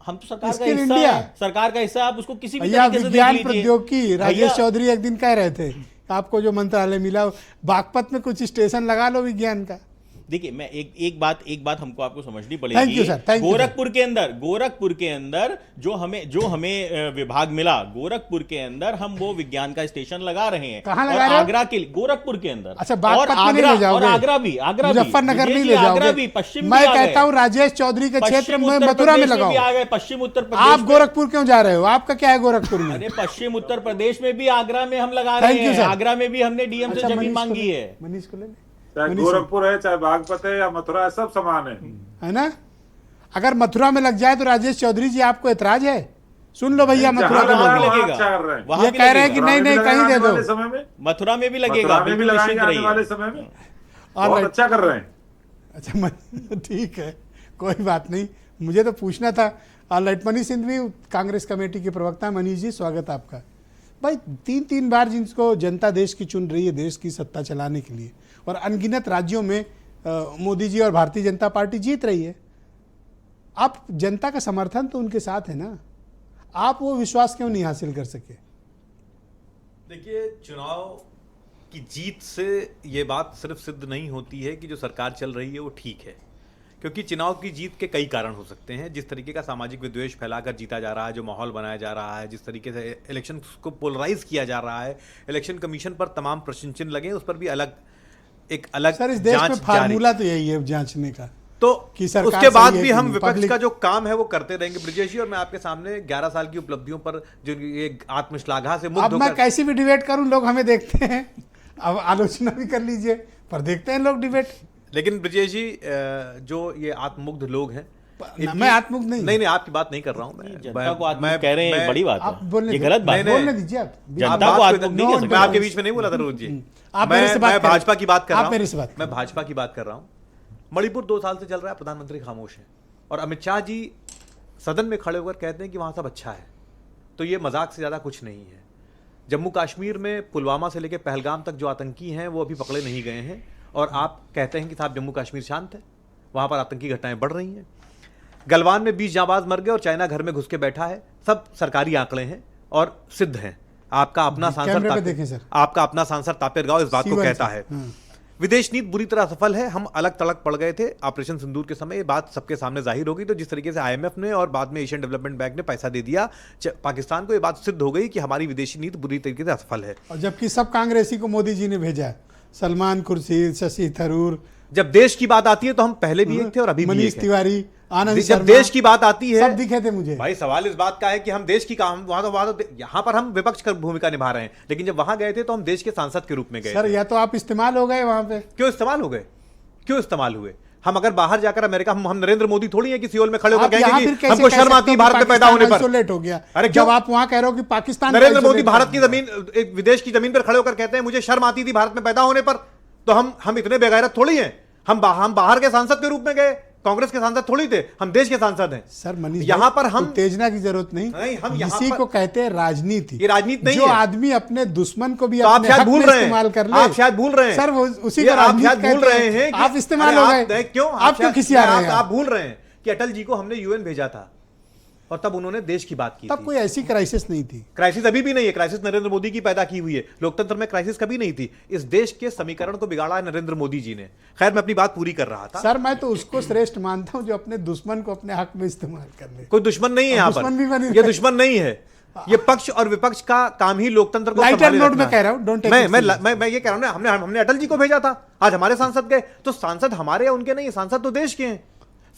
हम तो सरकार का हिस्सा है, सरकार का हिस्सा, आप उसको किसी भी तरीके से विज्ञान प्रौद्योगिकी, राजेश चौधरी एक दिन कह रहे थे आपको जो मंत्रालय मिला बागपत में कुछ स्टेशन लगा लो विज्ञान का, देखिए मैं एक बात हमको आपको समझनी Thank you, पड़ेगी। sir. Thank you, गोरखपुर के अंदर जो हमें विभाग मिला, गोरखपुर के अंदर हम वो विज्ञान का स्टेशन लगा रहे हैं। कहाँ और लगा रहे हो? आगरा के गोरखपुर के अंदर। अच्छा, बागपत में नहीं ले जाओगे? और आगरा भी मुजफ्फरनगर नहीं ले आगरा भी, जाओगे? पश्चिम मैं भी आ गए। कहता हूँ राजेश चौधरी के क्षेत्र पश्चिम में उत्तर मथुरा में प्रदेश भी लगाओ। आ गए, पश्चिम उत्तर प्रदेश आप में। गोरखपुर क्यों जा रहे हो? आपका क्या है गोरखपुर में? अरे पश्चिम उत्तर प्रदेश में भी, आगरा में हम लगा रहे Thank you, हैं। sir. आगरा में भी हमने डीएम से अच्छा, जमीन मनीष को मांगी ले- है। मनीष को ले ले। चाहे मनीष- गोरखपुर है, चाहे बागपत है या मथुरा है, सब समान है ना? अगर मथुरा में लग जाए तो राजेश चौधरी जी आपको एतराज है? सुन लो भैया, जहाँ मथुरा लगा में है, लगेगा। वहाँ लगेगा। अच्छा कर रहे हैं। वहाँ ये भी कह रहे हैं कि लगेगा। नहीं नहीं मथुरा में कहीं दे लगाने दो। वाले समय में, मथुरा में भी लगेगा, मथुरा में भी बिल्कुल लगाएंगे निश्चित आने वाले रहिए। समय में। All बहुत right. अच्छा कर रहे हैं। अच्छा ठीक है, कोई बात नहीं, मुझे तो पूछना था। ऑलराइट, मनीष सिंघवी कांग्रेस कमेटी के प्रवक्ता। मनीष जी, स्वागत आपका। भाई 3 बार जिनको जनता देश की चुन रही है देश की सत्ता चलाने के लिए, और अनगिनत राज्यों में मोदी जी और भारतीय जनता पार्टी जीत रही है, आप जनता का समर्थन तो उनके साथ है ना, आप वो विश्वास क्यों नहीं हासिल कर सके? देखिए, चुनाव की जीत से ये बात सिर्फ सिद्ध नहीं होती है कि जो सरकार चल रही है वो ठीक है, क्योंकि चुनाव की जीत के कई कारण हो सकते हैं। जिस तरीके का सामाजिक विद्वेष फैलाकर जीता जा रहा है, जो माहौल बनाया जा रहा है, जिस तरीके से इलेक्शन को पोलराइज किया जा रहा है, इलेक्शन कमीशन पर तमाम प्रश्न चिन्ह लगे, उस पर भी एक अलग सर, इस देश में जांच फार्मूला तो यही है जांचने का। तो कि सरकार उसके बाद सही है भी कि हम नहीं, विपक्ष पब्लिक- का जो काम है वो करते रहेंगे। ब्रिजेश जी, और मैं आपके सामने 11 साल की उपलब्धियों पर जो ये आत्मश्लाघा से मुग्ध अब मैं होकर कैसी भी डिबेट करूं, लोग हमें देखते हैं। अब आलोचना भी कर लीजिए, पर देखते हैं लोग डिबेट। लेकिन ब्रिजेश जी, जो ये आत्ममुग्ध लोग हैं, मैं आत्ममुग्ध नहीं। नहीं आप की बात नहीं कर रहा हूं मैं। जनता को आत्ममुग्ध कह रहे हैं, बड़ी बात आप है। बोलने ये दीजिए। गलत बात नहीं, है। बोलने दीजिए आप। जनता बात को को- आत्ममुग्ध नहीं कह सकते। मैं आपके बीच में नहीं बोला था रोज जी। आप मेरे से बात मैं करें। भाजपा की बात कर रहा आप मेरे से हूं। बात मैं भाजपा की बात कर रहा हूं। मणिपुर 2 साल से चल रहा है, प्रधानमंत्री खामोश है, और अमित शाह जी सदन में खड़े होकर कहते हैं कि वहां सब अच्छा है। तो ये मजाक से ज्यादा कुछ नहीं है। जम्मू कश्मीर में पुलवामा से लेकर पहलगाम तक जो आतंकी हैं वो अभी पकड़े नहीं गए हैं, और आप कहते हैं कि साहब जम्मू कश्मीर शांत है, वहां पर आतंकी घटनाएं बढ़ रही हैं। गलवान में 20 जांबाज मर गए और चाइना घर में घुस के बैठा है। सब सरकारी आंकड़े हैं और सिद्ध हैं। आपका अपना कैमरे पे देखें सर। आपका अपना सांसद तापिर गांव इस बात को C1 कहता सर। है। हाँ। विदेश नीति बुरी तरह सफल है। हम अलग तलग पड़ गए थे ऑपरेशन सिंदूर के समय, ये बात सबके सामने जाहिर हो गई। तो जिस तरीके से IMF ने और बाद में एशियन डेवलपमेंट बैंक ने पैसा दे दिया पाकिस्तान को, ये बात सिद्ध हो गई कि हमारी विदेशी नीति बुरी तरीके से असफल है। और जबकि सब कांग्रेसी को मोदी जी ने भेजा है, सलमान खुर्शीद, शशि थरूर, जब देश की बात आती है तो हम पहले भी एक थे और अभी भी मनीष एक हैं। तिवारी, आनंद जब शर्मा, देश की बात आती है, सब दिखे थे मुझे। भाई सवाल इस बात का है कि हम देश की काम वहां तो यहां पर हम विपक्ष की भूमिका निभा रहे हैं, लेकिन जब वहां गए थे तो हम देश के सांसद के रूप में गए सर, थे। या तो आप इस्तेमाल हो गए वहां पे। क्यों इस्तेमाल हो गए? क्यों इस्तेमाल हुए? हम अगर बाहर जाकर अमेरिका, हम नरेंद्र मोदी थोड़ी है कि सियोल में खड़े होकर आप यहाँ कहेंगे फिर कि कैसे हमको कह शर्म सकते आती है हो कि भारत में पैदा होने पर। आइसोलेट हो गया। अरे जब क्यों? आप वहां कह रहे हो कि पाकिस्तान नरेंद्र मोदी आइसोलेट भारत की कर दिया। जमीन, एक विदेश की जमीन पर खड़े होकर कहते हैं मुझे शर्म आती थी भारत में पैदा होने पर। तो हम इतने बेगैरत थोड़ी हैं। हम बाहर के सांसद के रूप में गए, कांग्रेस के सांसद थोड़ी थे, हम देश के सांसद हैं। सर मनीष, यहाँ पर हम उत्तेजना की जरूरत नहीं, हम यहाँ इसी पर- को कहते हैं राजनीति। ये राजनीति नहीं जो है। आदमी अपने दुश्मन को भी तो आप अपने शायद हक भूल में रहे हैं। इस्तेमाल कर ले। आप शायद भूल रहे हैं। सर वो उसी ये को आप राजनीति शायद भूल कहते रहे हैं कि आप इस्तेमाल अरे हो आप- गए। क्यों आप क्यों खिसिया रहे हैं? आप भूल रहे हैं कि अटल जी को हमने यूएन भेजा था और तब उन्होंने देश की बात की तब थी। कोई ऐसी क्राइसिस नहीं थी। क्राइसिस अभी भी नहीं है। क्राइसिस नरेंद्र मोदी की पैदा की हुई है। लोकतंत्र में क्राइसिस कभी नहीं थी। इस देश के समीकरण को बिगाड़ा है नरेंद्र मोदी जी ने। खैर, मैं अपनी बात पूरी कर रहा था। सर मैं तो उसको श्रेष्ठ मानता हूं जो अपने दुश्मन को अपने हक में इस्तेमाल कर ले। कोई दुश्मन नहीं है यहाँ दुश्मन भी बनी पर। हुई ये है। दुश्मन नहीं है। ये पक्ष और विपक्ष का काम ही लोकतंत्र को लाइटर संभाले नोट रखना में कह है। रहा हूं, डोंट टेक मैं इट मैं सीरियस। मैं ये कह रहा हूं ना, हमने अटल जी को भेजा था, आज हमारे सांसद गए, तो सांसद हमारे या उनके नहीं, सांसद तो देश के हैं।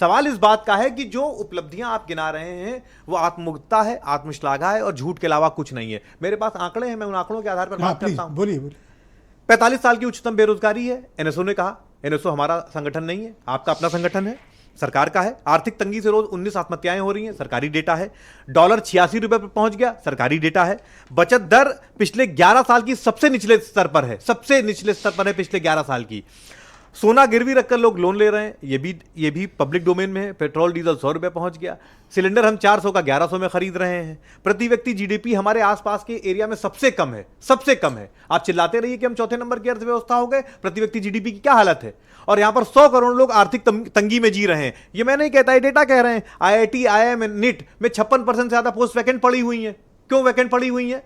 सवाल इस बात का है कि जो उपलब्धियां आप गिना रहे हैं वो आत्ममुग्धता है, आत्मश्लाघा है और झूठ के अलावा कुछ नहीं है। मेरे पास आंकड़े हैं, मैं उन आंकड़ों के आधार पर हाँ बात प्लीज करता हूं। बोलिए बोलिए। 45 साल की उच्चतम बेरोजगारी है, एनएसओ ने कहा। एनएसओ हमारा संगठन नहीं है, आपका अपना संगठन है, सरकार का है। आर्थिक तंगी से रोज 19 आत्महत्याएं हो रही हैं, सरकारी डेटा है। डॉलर 86 रुपए पर पहुंच गया, सरकारी डेटा है। बचत दर पिछले 11 साल की सबसे निचले स्तर पर है, सबसे निचले स्तर पर है पिछले 11 साल की। सोना गिरवी रखकर लोग लोन ले रहे हैं, ये भी पब्लिक डोमेन में है। पेट्रोल डीजल 100 रुपए पहुंच गया। सिलेंडर हम 400 का 1100 में खरीद रहे हैं। प्रति व्यक्ति जीडीपी हमारे आसपास के एरिया में सबसे कम है, सबसे कम है। आप चिल्लाते रहिए कि हम चौथे नंबर की अर्थव्यवस्था हो गए, प्रति व्यक्ति जीडीपी की क्या हालत है। और यहां पर 100 करोड़ लोग आर्थिक तंगी में जी रहे हैं। ये मैं नहीं कहता, ये डेटा कह रहे हैं। IIT, IIM, नीट में 56% से ज्यादा पोस्ट वैकेंट पड़ी हुई है। क्यों वैकेंट पड़ी हुई है?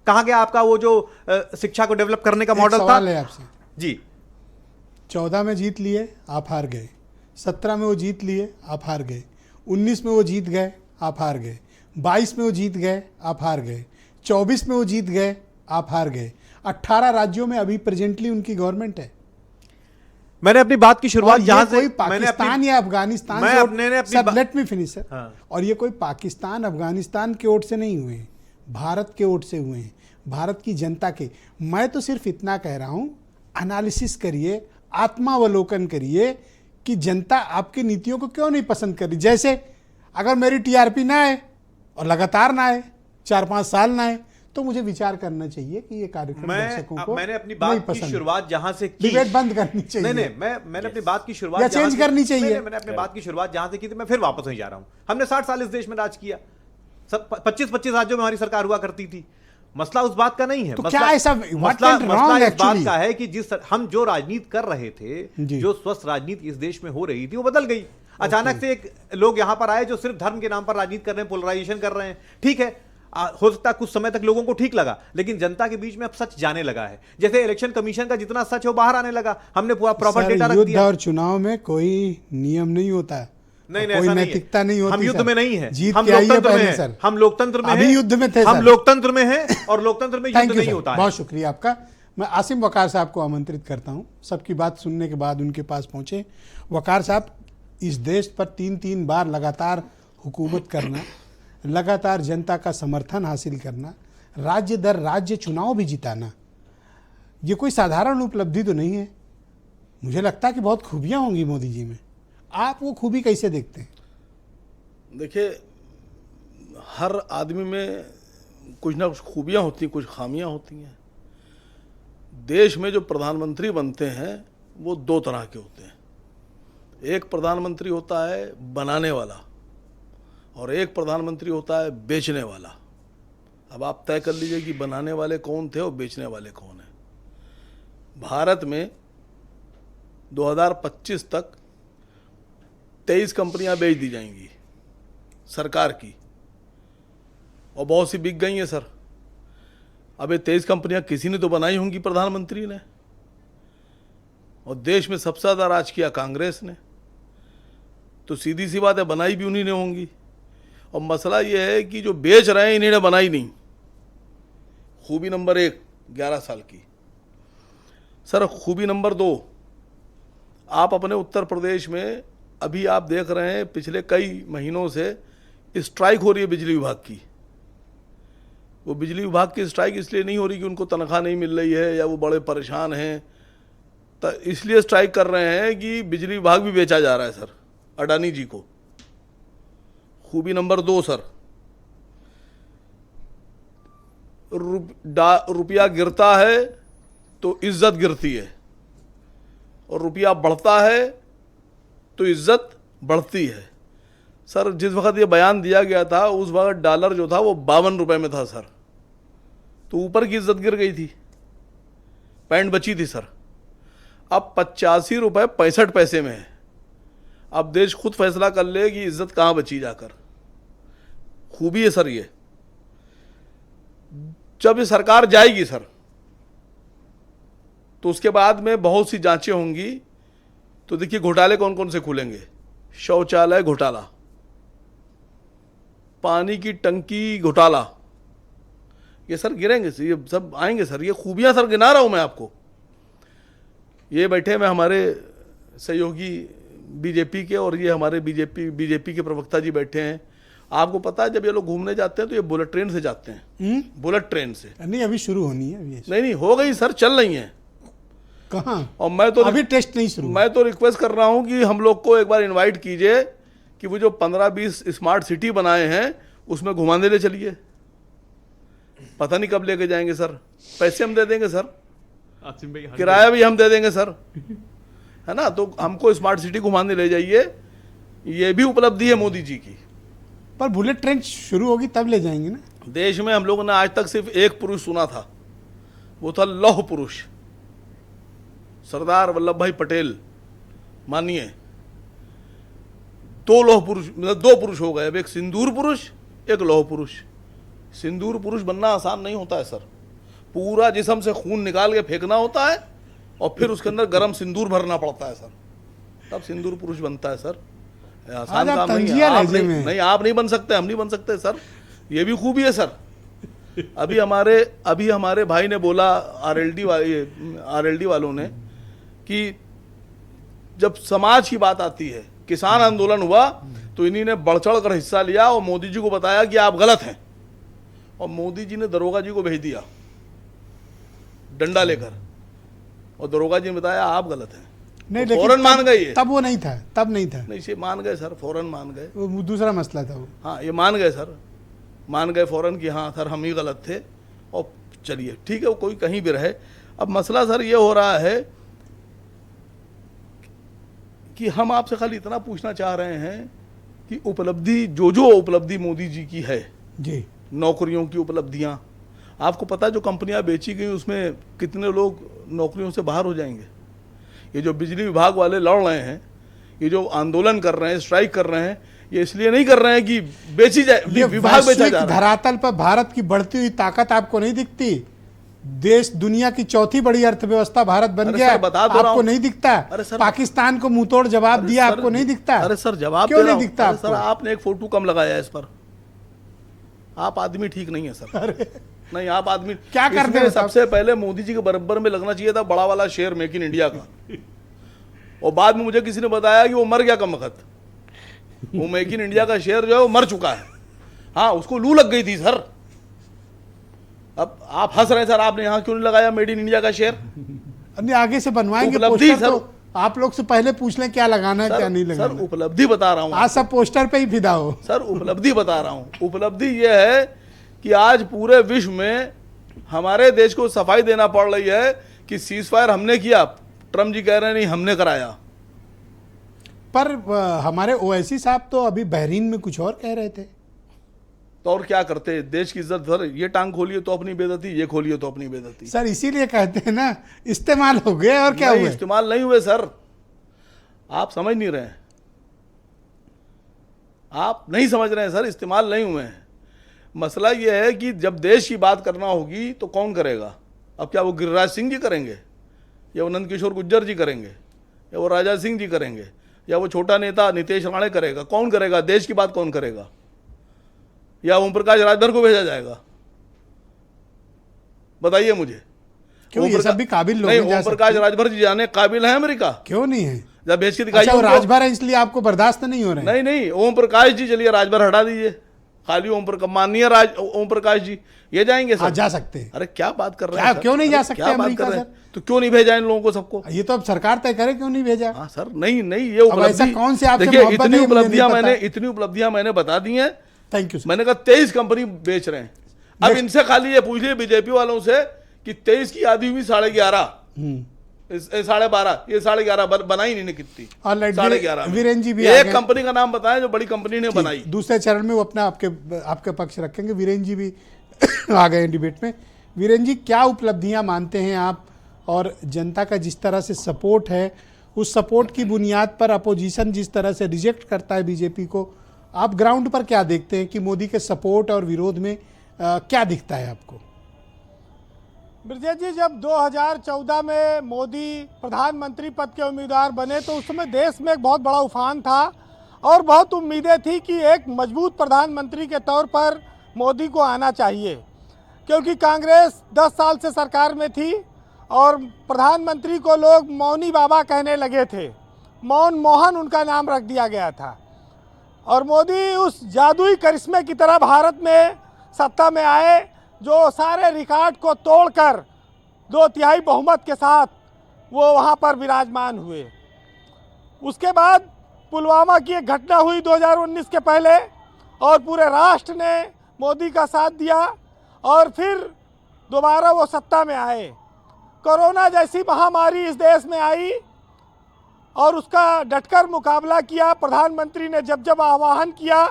कहां गया आपका वो जो शिक्षा को डेवलप करने का एक मॉडल था? सवाल है आपसे। जी, 14 में जीत लिए, आप हार गए। 17 में वो जीत लिए, आप हार गए। 19 में वो जीत गए, आप हार गए। 22 में वो जीत गए, आप हार गए। 24 में वो जीत गए, आप हार गए। 18 राज्यों में अभी प्रेजेंटली उनकी गवर्नमेंट है। मैंने अपनी बात की शुरुआत यहाँ जहां से कोई पाकिस्तान या अफगानिस्तान मैं से अपने ने अपनी sir let me finish sir. हाँ। और ये कोई पाकिस्तान अफगानिस्तान के वोट से नहीं हुए हैं, भारत के वोट से हुए हैं, भारत की जनता के। मैं तो सिर्फ इतना कह रहा हूं, एनालिसिस करिए, आत्मावलोकन करिए कि जनता आपकी नीतियों को क्यों नहीं पसंद कर रही। जैसे अगर मेरी टीआरपी ना आए और लगातार ना आए, 4-5 साल ना आए, तो मुझे विचार करना चाहिए कि ये कार्यक्रम दर्शकों को मैंने अपनी बात की शुरुआत जहां से की, डिबेट बंद करनी चाहिए। नहीं मैंने अपनी बात की शुरुआत या चेंज करनी चाहिए। मैंने अपनी बात की शुरुआत जहां से की थी, मैं फिर वापस वहीं जा रहा हूं। हमने 60 साल इस देश में राज किया, 25-25 राज्यों में हमारी सरकार हुआ करती थी। मसला उस बात का नहीं है। तो क्या ऐसा मसला इस बात का है कि हम जो राजनीति कर रहे थे, जो स्वस्थ राजनीति इस देश में हो रही थी, वो बदल गई। अचानक से एक लोग यहां पर आए जो सिर्फ धर्म के नाम पर राजनीति कर रहे हैं, पोलराइजेशन कर रहे हैं। ठीक है, हो सकता है कुछ समय तक लोगों को ठीक लगा, लेकिन जनता के बीच में अब सच जाने लगा है। जैसे इलेक्शन कमीशन का जितना सच है वो बाहर आने लगा। हमने पूरा प्रॉपर डेटा रख दिया। और चुनाव में कोई नियम नहीं होता है, नहीं कोई नैतिकता नहीं होती। हम युद्ध में नहीं है, जीत हम के आइए लोकतंत्र में पहले हैं। सर। हम लोकतंत्र में अभी हैं। युद्ध में थे हम सर। लोकतंत्र में हैं और लोकतंत्र में युद्ध नहीं होता है। बहुत शुक्रिया आपका। मैं आसिम वकार साहब को आमंत्रित करता हूं, सबकी बात सुनने के बाद उनके पास पहुंचे। वकार साहब, इस देश पर 3-3 बार लगातार हुकूमत करना, लगातार जनता का समर्थन हासिल करना, राज्य दर राज्य चुनाव भी जिताना, ये कोई साधारण उपलब्धि तो नहीं है। मुझे लगता है कि बहुत खूबियां होंगी मोदी जी में। आप वो खूबी कैसे देखते हैं? देखिए, हर आदमी में कुछ ना कुछ खूबियां होती हैं, कुछ खामियां होती हैं। देश में जो प्रधानमंत्री बनते हैं वो 2 तरह के होते हैं। एक प्रधानमंत्री होता है बनाने वाला और एक प्रधानमंत्री होता है बेचने वाला। अब आप तय कर लीजिए कि बनाने वाले कौन थे और बेचने वाले कौन हैं। भारत में 2025 तक 23 कंपनियां बेच दी जाएंगी सरकार की, और बहुत सी बिक गई हैं सर। अब ये 23 कंपनियां किसी ने तो बनाई होंगी प्रधानमंत्री ने, और देश में सबसे ज़्यादा राज किया कांग्रेस ने, तो सीधी सी बात है बनाई भी उन्हीं ने होंगी। और मसला ये है कि जो बेच रहे हैं इन्हीं ने बनाई नहीं। खूबी नंबर 1 11 साल की। सर खूबी नंबर 2, आप अपने उत्तर प्रदेश में अभी आप देख रहे हैं पिछले कई महीनों से स्ट्राइक हो रही है बिजली विभाग की। वो बिजली विभाग की स्ट्राइक इसलिए नहीं हो रही कि उनको तनख्वाह नहीं मिल रही है या वो बड़े परेशान हैं, तो इसलिए स्ट्राइक कर रहे हैं कि बिजली विभाग भी बेचा जा रहा है सर अडानी जी को। खूबी नंबर 2 सर, रुपया गिरता है तो इज्जत गिरती है, और रुपया बढ़ता है तो इज्जत बढ़ती है। सर जिस वक्त ये बयान दिया गया था उस वक्त डॉलर जो था वो 52 रुपए में था सर, तो ऊपर की इज्जत गिर गई थी, पैंट बची थी सर। अब 85 रुपए 65 पैसे में है। अब देश खुद फैसला कर ले कि इज्जत कहाँ बची जाकर। खूबी है सर ये। जब ये सरकार जाएगी सर तो उसके बाद में बहुत सी जांचें होंगी, तो देखिए घोटाले कौन कौन से खुलेंगे। शौचालय घोटाला, पानी की टंकी घोटाला, ये सर गिरेंगे सर, ये सब आएंगे सर। ये खूबियां सर गिना रहा हूं मैं आपको। ये बैठे में हमारे सहयोगी बीजेपी के, और ये हमारे बीजेपी के प्रवक्ता जी बैठे हैं। आपको पता है जब ये लोग घूमने जाते हैं तो ये बुलेट ट्रेन से जाते हैं। बुलेट ट्रेन से नहीं, अभी शुरू होनी है अभी। नहीं हो गई सर, चल रही हैं। कहाँ? और मैं तो अभी टेस्ट नहीं शुरू। मैं तो रिक्वेस्ट कर रहा हूं कि हम लोग को एक बार इनवाइट कीजिए कि वो जो 15-20 स्मार्ट सिटी बनाए हैं उसमें घुमाने ले चलिए। पता नहीं कब लेके जाएंगे सर, पैसे हम दे देंगे सर, किराया भी हम दे देंगे सर, है ना। तो हमको स्मार्ट सिटी घुमाने ले जाइए, ये भी उपलब्धि है मोदी जी की। पर बुलेट ट्रेन शुरू होगी तब ले जाएंगे ना। देश में हम लोगों ने आज तक सिर्फ एक पुरुष सुना था, वो था लौह पुरुष सरदार वल्लभ भाई पटेल। मानिए 2 लौह पुरुष, मतलब 2 पुरुष हो गए। अब एक सिंदूर पुरुष, एक लौह पुरुष। सिंदूर पुरुष बनना आसान नहीं होता है सर। पूरा जिस्म से खून निकाल के फेंकना होता है, और फिर उसके अंदर गरम सिंदूर भरना पड़ता है सर, तब सिंदूर पुरुष बनता है सर। आसान आप काम नहीं है। तंजिया आप लहजे नहीं, में। नहीं आप नहीं बन सकते, हम नहीं बन सकते सर, ये भी खूबी है सर। अभी हमारे भाई ने बोला, आरएलडी वालों ने, कि जब समाज की बात आती है, किसान आंदोलन हुआ तो इन्हीं ने बढ़ चढ़ कर हिस्सा लिया और मोदी जी को बताया कि आप गलत हैं, और मोदी जी ने दरोगा जी को भेज दिया डंडा लेकर, और दरोगा जी ने बताया आप गलत हैं। नहीं, तो लेकिन फौरन मान गए ये। तब वो नहीं था, तब नहीं था, नहीं से मान गए सर, फौरन मान गए। वो दूसरा मसला था वो। हाँ ये मान गए सर, मान गए फौरन कि हाँ सर हम ही गलत थे, और चलिए ठीक है, वो कोई कहीं भी रहे। अब मसला सर ये हो रहा है कि हम आपसे खाली इतना पूछना चाह रहे हैं कि उपलब्धि, जो उपलब्धि मोदी जी की है, जी, नौकरियों की उपलब्धियां, आपको पता है जो कंपनियां बेची गई उसमें कितने लोग नौकरियों से बाहर हो जाएंगे। ये जो बिजली विभाग वाले लड़ रहे हैं, ये जो आंदोलन कर रहे हैं, स्ट्राइक कर रहे हैं, ये इसलिए नहीं कर रहे हैं कि बेची जाए, ये विभाग बेचा वैश्विक जा रहा है। धरातल पर भारत की बढ़ती हुई ताकत आपको नहीं दिखती? देश दुनिया की चौथी बड़ी अर्थव्यवस्था भारत बन अरे गया, सर, बता तो रहा आपको हूं। नहीं दिखता? अरे सर, पाकिस्तान को मुंहतोड़ जवाब अरे दिया, सर, आपको नहीं दिखता? अरे सर जवाब क्यों दे रहा नहीं हूं। दिखता अरे सर आपको? आपने एक फोटो कम लगाया है इस पर, आप आदमी ठीक नहीं है सर। नहीं आप आदमी क्या करते इसमें हैं साहब? सबसे पहले मोदी जी के बराबर में लगना चाहिए था बड़ा वाला शेयर मेक इन इंडिया का, और बाद में मुझे किसी ने बताया कि वो मर गया कम वक्त, वो मेक इन इंडिया का शेयर जो है वो मर चुका है। हाँ उसको लू लग गई थी सर। अब आप हंस रहे हैं सर, आपने यहाँ क्यों नहीं लगाया मेड इन इंडिया का शेयर? नहीं, आगे से बनवाएंगे उपलब्धि पोस्टर, सर। तो आप लोग से पहले पूछ लें क्या लगाना है क्या नहीं सर लगाना है। उपलब्धि बता रहा हूँ आज सब पोस्टर पे ही फिदा हो। सर, उपलब्धि बता रहा हूँ। उपलब्धि ये है कि आज पूरे विश्व में हमारे देश को सफाई देना पड़ रही है कि सीज फायर हमने किया, ट्रम्प जी कह रहे हैं नहीं हमने कराया। पर हमारे ओवैसी साहब तो अभी बहरीन में कुछ और कह रहे थे। तो और क्या करते, देश की इज्जत, सर ये टांग खोलिए तो अपनी बेइज्जती, ये खोलिए तो अपनी बेइज्जती। सर इसीलिए कहते हैं ना, इस्तेमाल हो गए और क्या नहीं, हुआ? इस्तेमाल नहीं हुए सर, आप समझ नहीं रहे हैं, आप नहीं समझ रहे हैं सर, इस्तेमाल नहीं हुए हैं। मसला ये है कि जब देश की बात करना होगी तो कौन करेगा? अब क्या वो गिरिराज सिंह जी करेंगे, या वो नंदकिशोर गुर्जर जी करेंगे, या वो राजा सिंह जी करेंगे, या वो छोटा नेता नीतीश राणे करेगा? कौन करेगा? देश की बात कौन करेगा? या ओम प्रकाश राजभर को भेजा जाएगा? बताइए मुझे। क्यों, ये सब भी काबिल लोग नहीं, हैं, जा ओम प्रकाश सकते हैं। राजभर जी जाने काबिल है अमेरिका? क्यों नहीं है? जब भेज के दिखाइए अच्छा, वो उनको। राजभर है इसलिए आपको बर्दाश्त नहीं हो रहे हैं? नहीं ओम प्रकाश जी चलिए, राजभर हटा दीजिए, खाली ओम प्रकाश, माननीय ओम प्रकाश जी ये जाएंगे सर? हाँ, जा सकते हैं। अरे क्या बात कर रहे क्या, हैं सर? क्यों नहीं जा अरे सकते क्या बात अमेरिका कर रहे हैं? सर? तो क्यों नहीं भेजा इन लोगों को सबको? ये तो अब सरकार तय करे क्यों नहीं भेजा। हाँ सर, नहीं ये अब ऐसा उपलब्धि कौन से आपसे देखिए, मोहब्बत है, इतनी मुझे नहीं उपलब्धियां पता। मैंने बता दी हैं। Thank you sir. मैंने कहा 23 कंपनी बेच रहे हैं। अब इनसे खाली ये पूछ लिए बीजेपी वालों से कि 23 की आधी हुई 11.5, 12.5, ये 11.5 बनाई नहीं कितनी, Alright, 11.5 वीरेन जी भी आ एक गए। कंपनी का नाम बताएं जो बड़ी कंपनी ने बनाई। दूसरे चरण में वो अपना आपके पक्ष रखेंगे। वीरेन जी भी आ गए डिबेट में। वीरेन जी, क्या उपलब्धियां मानते हैं आप, और जनता का जिस तरह से सपोर्ट है, उस सपोर्ट की बुनियाद पर अपोजिशन जिस तरह से रिजेक्ट करता है बीजेपी को, आप ग्राउंड पर क्या देखते हैं कि मोदी के सपोर्ट और विरोध में क्या दिखता है आपको? ब्रजेश जी, जब 2014 में मोदी प्रधानमंत्री पद के उम्मीदवार बने तो उस समय देश में एक बहुत बड़ा उफान था और बहुत उम्मीदें थी कि एक मजबूत प्रधानमंत्री के तौर पर मोदी को आना चाहिए, क्योंकि कांग्रेस 10 साल से सरकार में थी और प्रधानमंत्री को लोग मौनी बाबा कहने लगे थे। मौन मोहन उनका नाम रख दिया गया था, और मोदी उस जादुई करिश्मे की तरह भारत में सत्ता में आए जो सारे रिकॉर्ड को तोड़कर 2/3 बहुमत के साथ वो वहाँ पर विराजमान हुए। उसके बाद पुलवामा की एक घटना हुई 2019 के पहले, और पूरे राष्ट्र ने मोदी का साथ दिया और फिर दोबारा वो सत्ता में आए। कोरोना जैसी महामारी इस देश में आई और उसका डटकर मुकाबला किया। प्रधानमंत्री ने जब आह्वान किया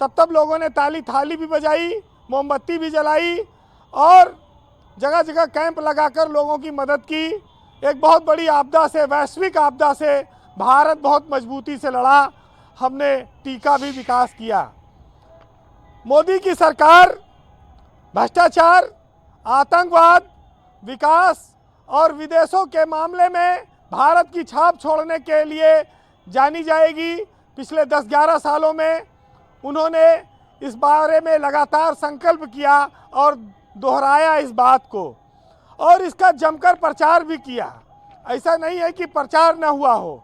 तब लोगों ने ताली थाली भी बजाई, मोमबत्ती भी जलाई और जगह जगह कैंप लगाकर लोगों की मदद की। एक बहुत बड़ी आपदा से, वैश्विक आपदा से भारत बहुत मजबूती से लड़ा। हमने टीका भी विकास किया। मोदी की सरकार भ्रष्टाचार, आतंकवाद, विकास और विदेशों के मामले में भारत की छाप छोड़ने के लिए जानी जाएगी। पिछले 10-11 सालों में उन्होंने इस बारे में लगातार संकल्प किया और दोहराया इस बात को, और इसका जमकर प्रचार भी किया। ऐसा नहीं है कि प्रचार न हुआ हो।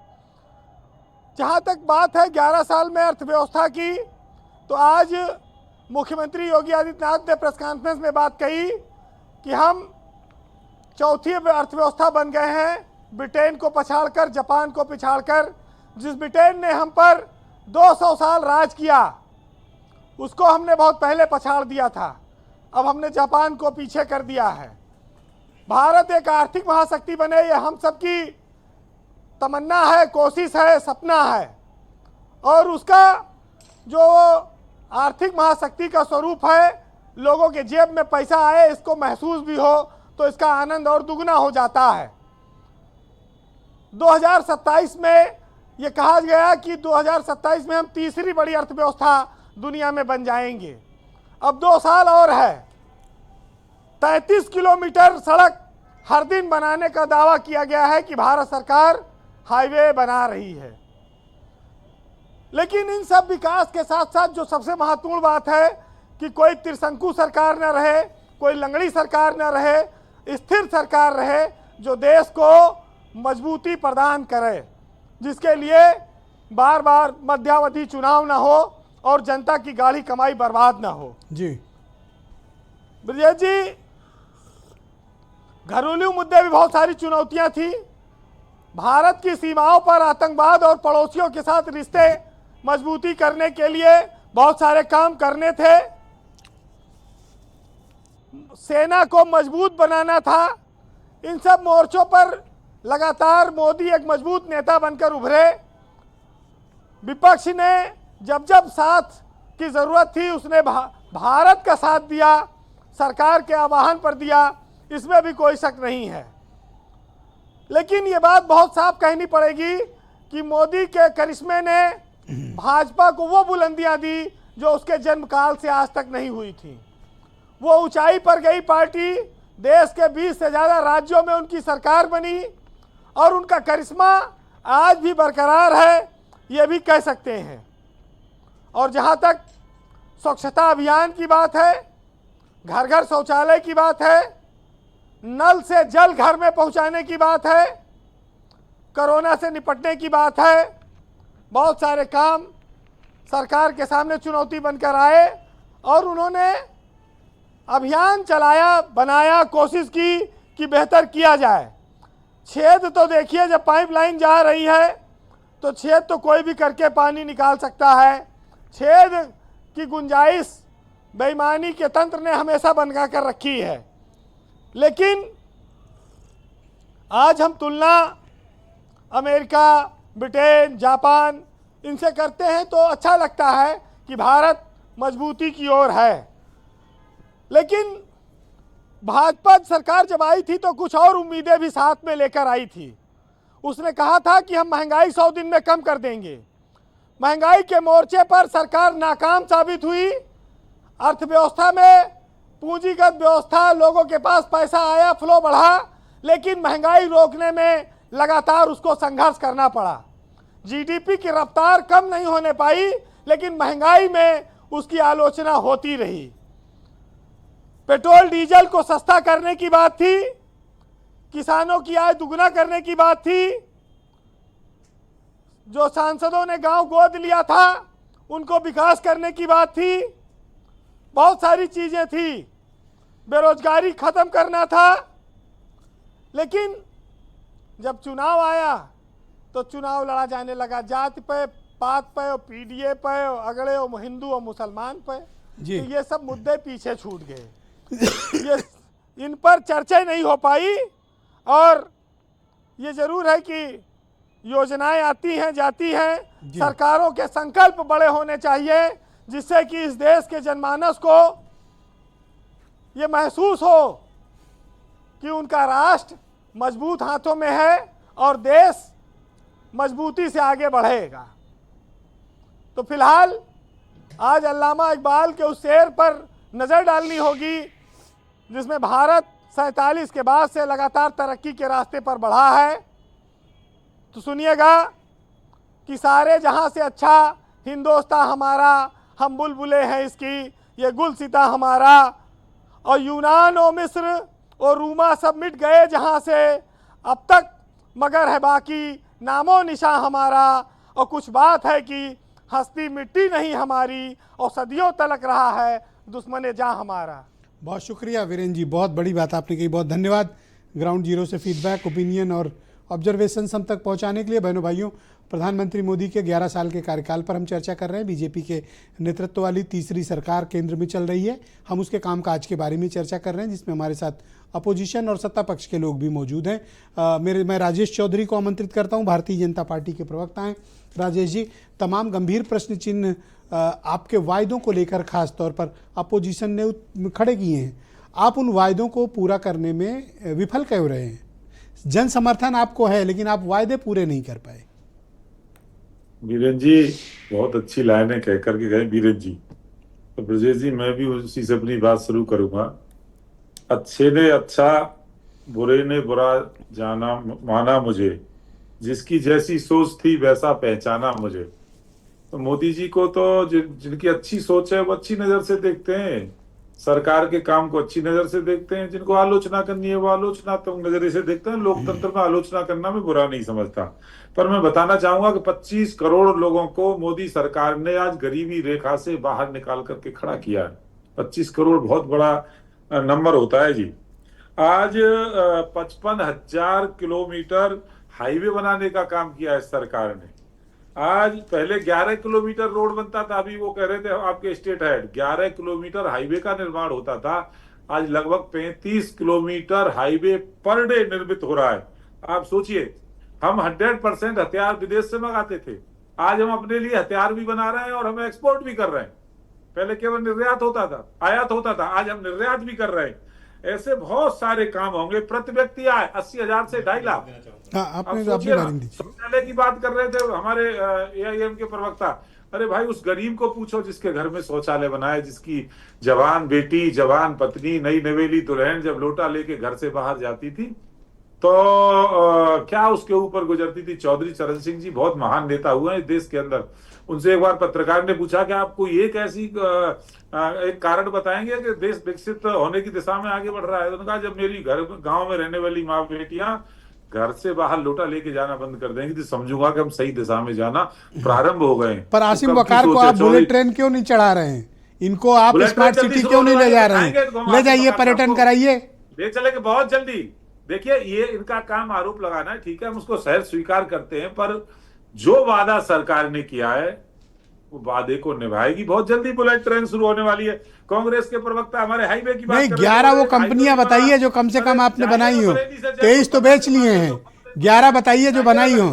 जहाँ तक बात है 11 साल में अर्थव्यवस्था की, तो आज मुख्यमंत्री योगी आदित्यनाथ ने प्रेस कॉन्फ्रेंस में बात कही कि हम चौथी अर्थव्यवस्था बन गए हैं, ब्रिटेन को पछाड़कर, जापान को पिछाड़कर। जिस ब्रिटेन ने हम पर 200 साल राज किया, उसको हमने बहुत पहले पछाड़ दिया था। अब हमने जापान को पीछे कर दिया है। भारत एक आर्थिक महाशक्ति बने, ये हम सबकी तमन्ना है, कोशिश है, सपना है। और उसका जो आर्थिक महाशक्ति का स्वरूप है, लोगों के जेब में पैसा आए, इसको महसूस भी हो, तो इसका आनंद और दुगना हो जाता है। 2027 में ये कहा गया कि 2027 में हम तीसरी बड़ी अर्थव्यवस्था दुनिया में बन जाएंगे। अब 2 साल और है। 33 किलोमीटर सड़क हर दिन बनाने का दावा किया गया है कि भारत सरकार हाईवे बना रही है। लेकिन इन सब विकास के साथ साथ जो सबसे महत्वपूर्ण बात है कि कोई त्रिशंकु सरकार न रहे, कोई लंगड़ी सरकार न रहे, स्थिर सरकार रहे जो देश को मजबूती प्रदान करे, जिसके लिए बार बार मध्यावधि चुनाव ना हो और जनता की गाढ़ी कमाई बर्बाद ना हो। जी ब्रजेश जी, घरेलू मुद्दे भी बहुत सारी चुनौतियां थी। भारत की सीमाओं पर आतंकवाद और पड़ोसियों के साथ रिश्ते मजबूती करने के लिए बहुत सारे काम करने थे। सेना को मजबूत बनाना था। इन सब मोर्चों पर लगातार मोदी एक मजबूत नेता बनकर उभरे। विपक्ष ने जब जब साथ की जरूरत थी उसने भारत का साथ दिया, सरकार के आह्वान पर दिया, इसमें भी कोई शक नहीं है। लेकिन ये बात बहुत साफ कहनी पड़ेगी कि मोदी के करिश्मे ने भाजपा को वो बुलंदियां दी जो उसके जन्मकाल से आज तक नहीं हुई थी। वो ऊंचाई पर गई पार्टी, देश के 20 से ज़्यादा राज्यों में उनकी सरकार बनी और उनका करिश्मा आज भी बरकरार है, ये भी कह सकते हैं। और जहाँ तक स्वच्छता अभियान की बात है, घर घर शौचालय की बात है, नल से जल घर में पहुँचाने की बात है, कोरोना से निपटने की बात है, बहुत सारे काम सरकार के सामने चुनौती बनकर आए और उन्होंने अभियान चलाया, बनाया, कोशिश की कि बेहतर किया जाए। छेद तो देखिए, जब पाइपलाइन जा रही है तो छेद तो कोई भी करके पानी निकाल सकता है। छेद की गुंजाइश बेईमानी के तंत्र ने हमेशा बना कर रखी है। लेकिन आज हम तुलना अमेरिका, ब्रिटेन, जापान इनसे करते हैं तो अच्छा लगता है कि भारत मजबूती की ओर है। लेकिन भाजपा सरकार जब आई थी तो कुछ और उम्मीदें भी साथ में लेकर आई थी। उसने कहा था कि हम महंगाई 100 दिन में कम कर देंगे। महंगाई के मोर्चे पर सरकार नाकाम साबित हुई। अर्थव्यवस्था में पूंजीगत व्यवस्था, लोगों के पास पैसा आया, फ्लो बढ़ा, लेकिन महंगाई रोकने में लगातार उसको संघर्ष करना पड़ा। जीडीपी की रफ्तार कम नहीं होने पाई, लेकिन महंगाई में उसकी आलोचना होती रही। पेट्रोल डीजल को सस्ता करने की बात थी, किसानों की आय दुगना करने की बात थी। जो सांसदों ने गांव गोद लिया था उनको विकास करने की बात थी। बहुत सारी चीजें थी। बेरोजगारी खत्म करना था। लेकिन जब चुनाव आया तो चुनाव लड़ा जाने लगा जाति पे, पात पे, पीडीए पे, अगड़े और हिंदू और मुसलमान पे। तो ये सब मुद्दे पीछे छूट गए। ये इन पर चर्चा नहीं हो पाई। और ये जरूर है कि योजनाएं आती हैं, जाती हैं। सरकारों के संकल्प बड़े होने चाहिए जिससे कि इस देश के जनमानस को ये महसूस हो कि उनका राष्ट्र मजबूत हाथों में है और देश मजबूती से आगे बढ़ेगा। तो फिलहाल आज अल्लामा इकबाल के उस शेर पर नज़र डालनी होगी जिसमें भारत 47 के बाद से लगातार तरक्की के रास्ते पर बढ़ा है। तो सुनिएगा कि सारे जहां से अच्छा हिंदुस्तान हमारा, हम बुलबुलें हैं इसकी, ये गुलसिता हमारा, और यूनान और मिस्र और रूमा सब मिट गए जहां से अब तक, मगर है बाकी नामो निशा हमारा। और कुछ बात है कि हस्ती मिट्टी नहीं हमारी, और सदियों तलक रहा है दुश्मन जहां हमारा। बहुत शुक्रिया वीरेंद्र जी, बहुत बड़ी बात आपने कही, बहुत धन्यवाद ग्राउंड जीरो से फीडबैक, ओपिनियन और ऑब्जर्वेशन हम तक पहुंचाने के लिए। बहनों भाइयों, प्रधानमंत्री मोदी के 11 साल के कार्यकाल पर हम चर्चा कर रहे हैं। बीजेपी के नेतृत्व वाली तीसरी सरकार केंद्र में चल रही है। हम उसके कामकाज के बारे में चर्चा कर रहे हैं, जिसमें हमारे साथ अपोजिशन और सत्ता पक्ष के लोग भी मौजूद हैं। मैं राजेश चौधरी को आमंत्रित करता हूं, भारतीय जनता पार्टी के प्रवक्ता हैं। राजेश जी, तमाम गंभीर प्रश्न चिन्ह आपके वायदों को लेकर खास तौर पर अपोजिशन ने खड़े किए हैं। आप उन वायदों को पूरा करने में विफल क्यों रहे हैं? जन समर्थन आपको है, लेकिन आप वायदे पूरे नहीं कर पाए। बीरेन जी बहुत अच्छी लाइनें कह करके गए बीरेन जी। तो ब्रजेश जी, मैं भी उसी से अपनी बात शुरू करूंगा। अच्छे ने अच्छा, बुरे ने बुरा जाना माना मुझे, जिसकी जैसी सोच थी वैसा पहचाना मुझे। तो मोदी जी को तो जिनकी अच्छी सोच है वो अच्छी नजर से देखते हैं, सरकार के काम को अच्छी नजर से देखते हैं। जिनको आलोचना करनी है वो आलोचनात्मक नजरिए से देखते हैं। लोकतंत्र में आलोचना करना मैं बुरा नहीं समझता। पर मैं बताना चाहूंगा कि 25 करोड़ लोगों को मोदी सरकार ने आज गरीबी रेखा से बाहर निकाल करके खड़ा किया है। 25 करोड़ बहुत बड़ा नंबर होता है जी। आज 55,000 किलोमीटर हाईवे बनाने का काम किया है सरकार ने। आज पहले 11 किलोमीटर रोड बनता था, अभी वो कह रहे थे आपके स्टेट हेड 11 किलोमीटर हाईवे का निर्माण होता था। आज लगभग 35 किलोमीटर हाईवे पर डे निर्मित हो रहा है। आप सोचिए, हम 100% हथियार विदेश से मंगाते थे, आज हम अपने लिए हथियार भी बना रहे हैं और हम एक्सपोर्ट भी कर रहे हैं। पहले केवल निर्यात होता था, आयात होता था, आज हम निर्यात भी कर रहे हैं। ऐसे बहुत सारे काम होंगे। प्रति व्यक्ति आय 80,000 से 2.5 लाख। आपने शौचालय की बात कर रहे थे हमारे AIM के प्रवक्ता। अरे भाई, उस गरीब को पूछो जिसके घर में शौचालय बनाए, जिसकी जवान बेटी, जवान पत्नी, नई नवेली दुल्हन जब लोटा लेके घर से बाहर जाती थी तो क्या उसके ऊपर गुजरती थी। चौधरी चरण सिंह जी बहुत महान नेता हुए हैं देश के अंदर। उनसे एक बार पत्रकार ने पूछा कि आपको एक ऐसी एक कारण बताएंगे कि देश विकसित होने की दिशा में आगे बढ़ रहा है। तो उन्होंने कहा, जब मेरी गांव में रहने वाली माँ बेटियां घर से बाहर लोटा लेके जाना बंद कर देंगी तो समझूंगा कि हम सही दिशा में जाना प्रारंभ हो गए। पर आसिम वकार को आप बुलेट ट्रेन क्यों नहीं चढ़ा रहे हैं? इनको आप स्मार्ट सिटी क्यों नहीं ले जा रहे हैं? ले जाइए, पर्यटन कराइए, ले चलेंगे बहुत जल्दी। देखिए, ये इनका काम आरोप लगाना है, ठीक है, हम उसको सहज स्वीकार करते हैं। पर जो वादा सरकार ने किया है वो वादे को निभाएगी। बहुत जल्दी बुलेट ट्रेन शुरू होने वाली है। कांग्रेस के प्रवक्ता हमारे हाईवे की बात नहीं, 11 वो कंपनियां बताइए जो कम से कम आपने बनाई हो। 23 तो बेच लिए हैं, 11 बताइए जो बनाई हो।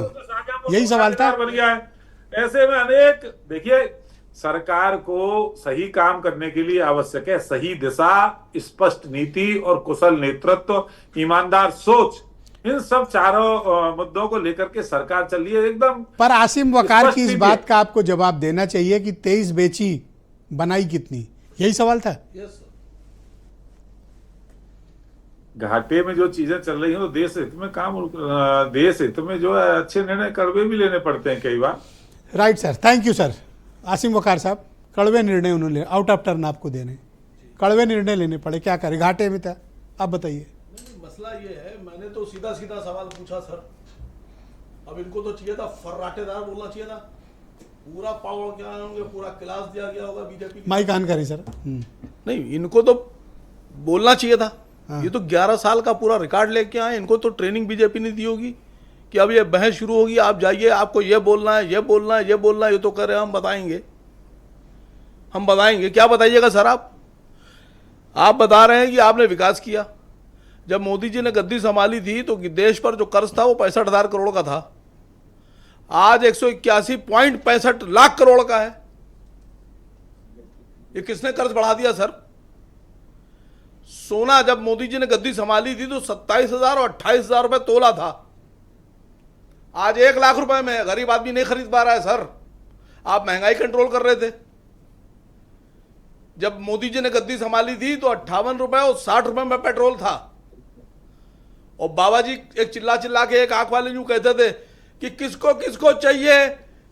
यही सवाल था। बन गया है। ऐसे में अनेक, देखिए, सरकार को सही काम करने के लिए आवश्यक है सही दिशा, स्पष्ट नीति और कुशल नेतृत्व, ईमानदार सोच। इन सब चारों मुद्दों को लेकर के सरकार चल रही है एकदम। पर आसिम वकार की इस बात का आपको जवाब देना चाहिए कि 23 बेची, बनाई कितनी? यही सवाल था। घाटे में जो चीजें चल रही हैं तो देश हित में काम, देश हित में जो है अच्छे निर्णय कड़वे भी लेने पड़ते हैं कई बार। Right sir, thank you sir. Asim Waqar साहब, कड़वे निर्णय उन्होंने आउट ऑफ टर्न आपको देने, कड़वे निर्णय लेने पड़े, क्या करें, घाटे में था। आप बताइए। मसला ये है, मैंने तो सीधा सीधा सवाल पूछा सर। अब इनको तो चाहिए था फर्राटेदार बोलना चाहिए था, पूरा पावर क्या होंगे, पूरा क्लास दिया गया होगा बीजेपी। माइक ऑन करें सर। नहीं, इनको तो बोलना चाहिए था। ये तो 11 साल का पूरा रिकॉर्ड लेके आए। इनको तो ट्रेनिंग बीजेपी ने दी होगी कि अब ये बहस शुरू होगी, आप जाइए, आपको ये बोलना है, ये बोलना है, ये बोलना है। ये तो कह रहे हैं हम बताएंगे, हम बताएंगे। क्या बताइएगा सर? आप बता रहे हैं कि आपने विकास किया। जब मोदी जी ने गद्दी संभाली थी तो देश पर जो कर्ज था वो 65,000 करोड़ का था, आज 181.65 लाख करोड़ का है। ये किसने कर्ज बढ़ा दिया सर? सोना जब मोदी जी ने गद्दी संभाली थी तो 27,000 और 28,000 रुपए तोला था, आज 1 लाख रुपए में गरीब आदमी नहीं खरीद पा रहा है सर। आप महंगाई कंट्रोल कर रहे थे। जब मोदी जी ने गद्दी संभाली थी तो 58 रुपए और 60 रुपए में पेट्रोल था, और बाबा जी एक चिल्ला चिल्ला के एक आंख वाले यूं कहते थे कि किसको किसको चाहिए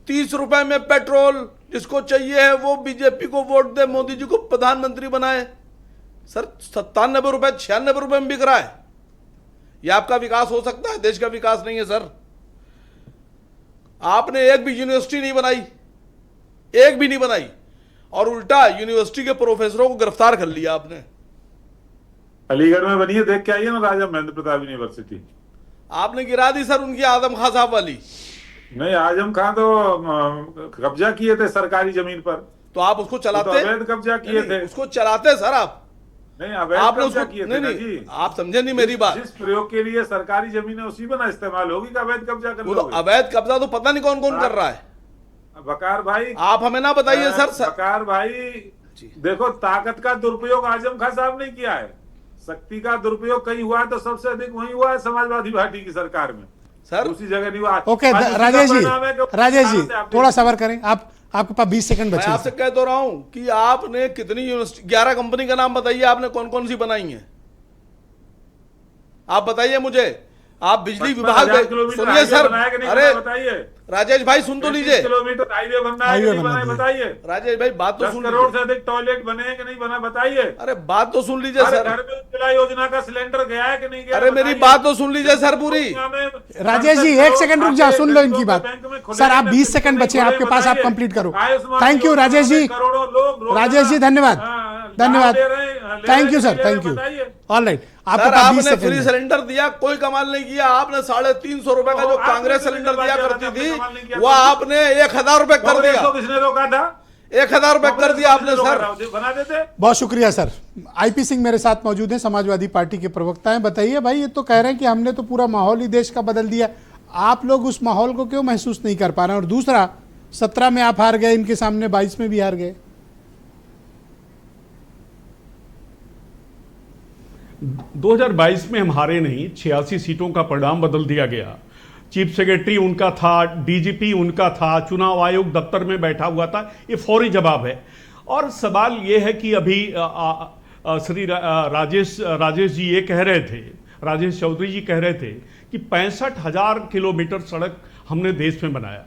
30 रुपए में पेट्रोल, जिसको चाहिए है वो बीजेपी को वोट दे, मोदी जी को प्रधानमंत्री बनाए। सर 97 रुपए 96 रुपए में बिक रहा है। ये आपका विकास हो सकता है? देश का विकास नहीं है सर। आपने एक भी यूनिवर्सिटी नहीं बनाई, एक भी नहीं बनाई, और उल्टा यूनिवर्सिटी के प्रोफेसरों को गिरफ्तार कर लिया आपने। अलीगढ़ में बनी है, देख के आइए ना, राजा महेंद्र प्रताप यूनिवर्सिटी। आपने गिरा दी सर उनकी आजम खां साहब वाली। नहीं, आजम खां तो कब्जा किए थे सरकारी जमीन पर, तो आप उसको चलाते, तो अवैध कब्जा किए थे। उसको चलाते सर आप। नहीं, अवैध आपने कब्जा उसको किए थे ना जी। आप समझे नहीं मेरी बात। जिस प्रयोग के लिए सरकारी जमीन है उसी पर ना इस्तेमाल होगी कि अवैध कब्जा कर वो तो लोगे? अवैध कब्जा तो पता नहीं कौन कौन कर रहा है। बकार भाई, आप हमें ना बताइए सर। बकार भाई देखो, ताकत का दुरुपयोग आजम खान साहब ने किया है, शक्ति का दुरुपयोग कहीं हुआ है तो सबसे अधिक वहीं हुआ है समाजवादी पार्टी की सरकार में सर। दूसरी जगह नहीं हुआ। ओके राजेश जी थोड़ा सबर करें। आप आपके पास 20 सेकंड मैं बचे। आपसे कह तो रहा हूं कि आपने कितनी यूनिवर्सिटी, 11 कंपनी का नाम बताइए आपने कौन कौन सी बनाई है, आप बताइए मुझे। आप बिजली विभाग सुनिए सर, अरे बताइए राजेश भाई सुन तो लीजिए। किलोमीटर हाईवे बनना है कि नहीं बना है बताइए। राजेश भाई बात तो 10 सुन करोड़ लीजिए। से अधिक टॉयलेट बने हैं कि नहीं बना बताइए। अरे बात तो सुन लीजिए हर सर। घर में उज्ज्वला योजना का सिलेंडर गया है कि नहीं गया? अरे मेरी बात तो सुन लीजिए सर पूरी। राजेश जी 1 सेकंड रुक जाओ, सुन लो इनकी बात। सर आप 20 सेकंड बचे आपके पास, आप कंप्लीट करो। Thank you Rajesh ji. राजेश जी धन्यवाद, धन्यवाद। Thank you sir, thank you. All right, आपके सर पास 20 आपने फ्री सेकंड। सिलेंडर दिया, कोई कमाल नहीं किया। आपने 350 रुपए का जो कांग्रेस सिलेंडर दिया करती थी वो आपने 1000 रुपए कर दिया। किसने रोका था? 1000 रुपए कर दिया आपने सर। बना देते। बहुत शुक्रिया सर। आईपी सिंह मेरे साथ मौजूद हैं, समाजवादी पार्टी के प्रवक्ता हैं। बताइए भाई, ये तो कह रहे हैं कि हमने तो पूरा माहौल ही देश का बदल दिया, आप लोग उस माहौल को क्यों महसूस नहीं कर पा रहे हैं? और दूसरा, 17 में आप हार गए, इनके सामने 22 में भी हार गए। 2022 में हम हारे नहीं, 86 सीटों का परिणाम बदल दिया गया। चीफ सेक्रेटरी उनका था, डीजीपी उनका था, चुनाव आयोग दफ्तर में बैठा हुआ था। ये फौरी जवाब है। और सवाल ये है कि अभी श्री राजेश जी ये कह रहे थे, राजेश चौधरी जी कह रहे थे कि 65,000 किलोमीटर सड़क हमने देश में बनाया।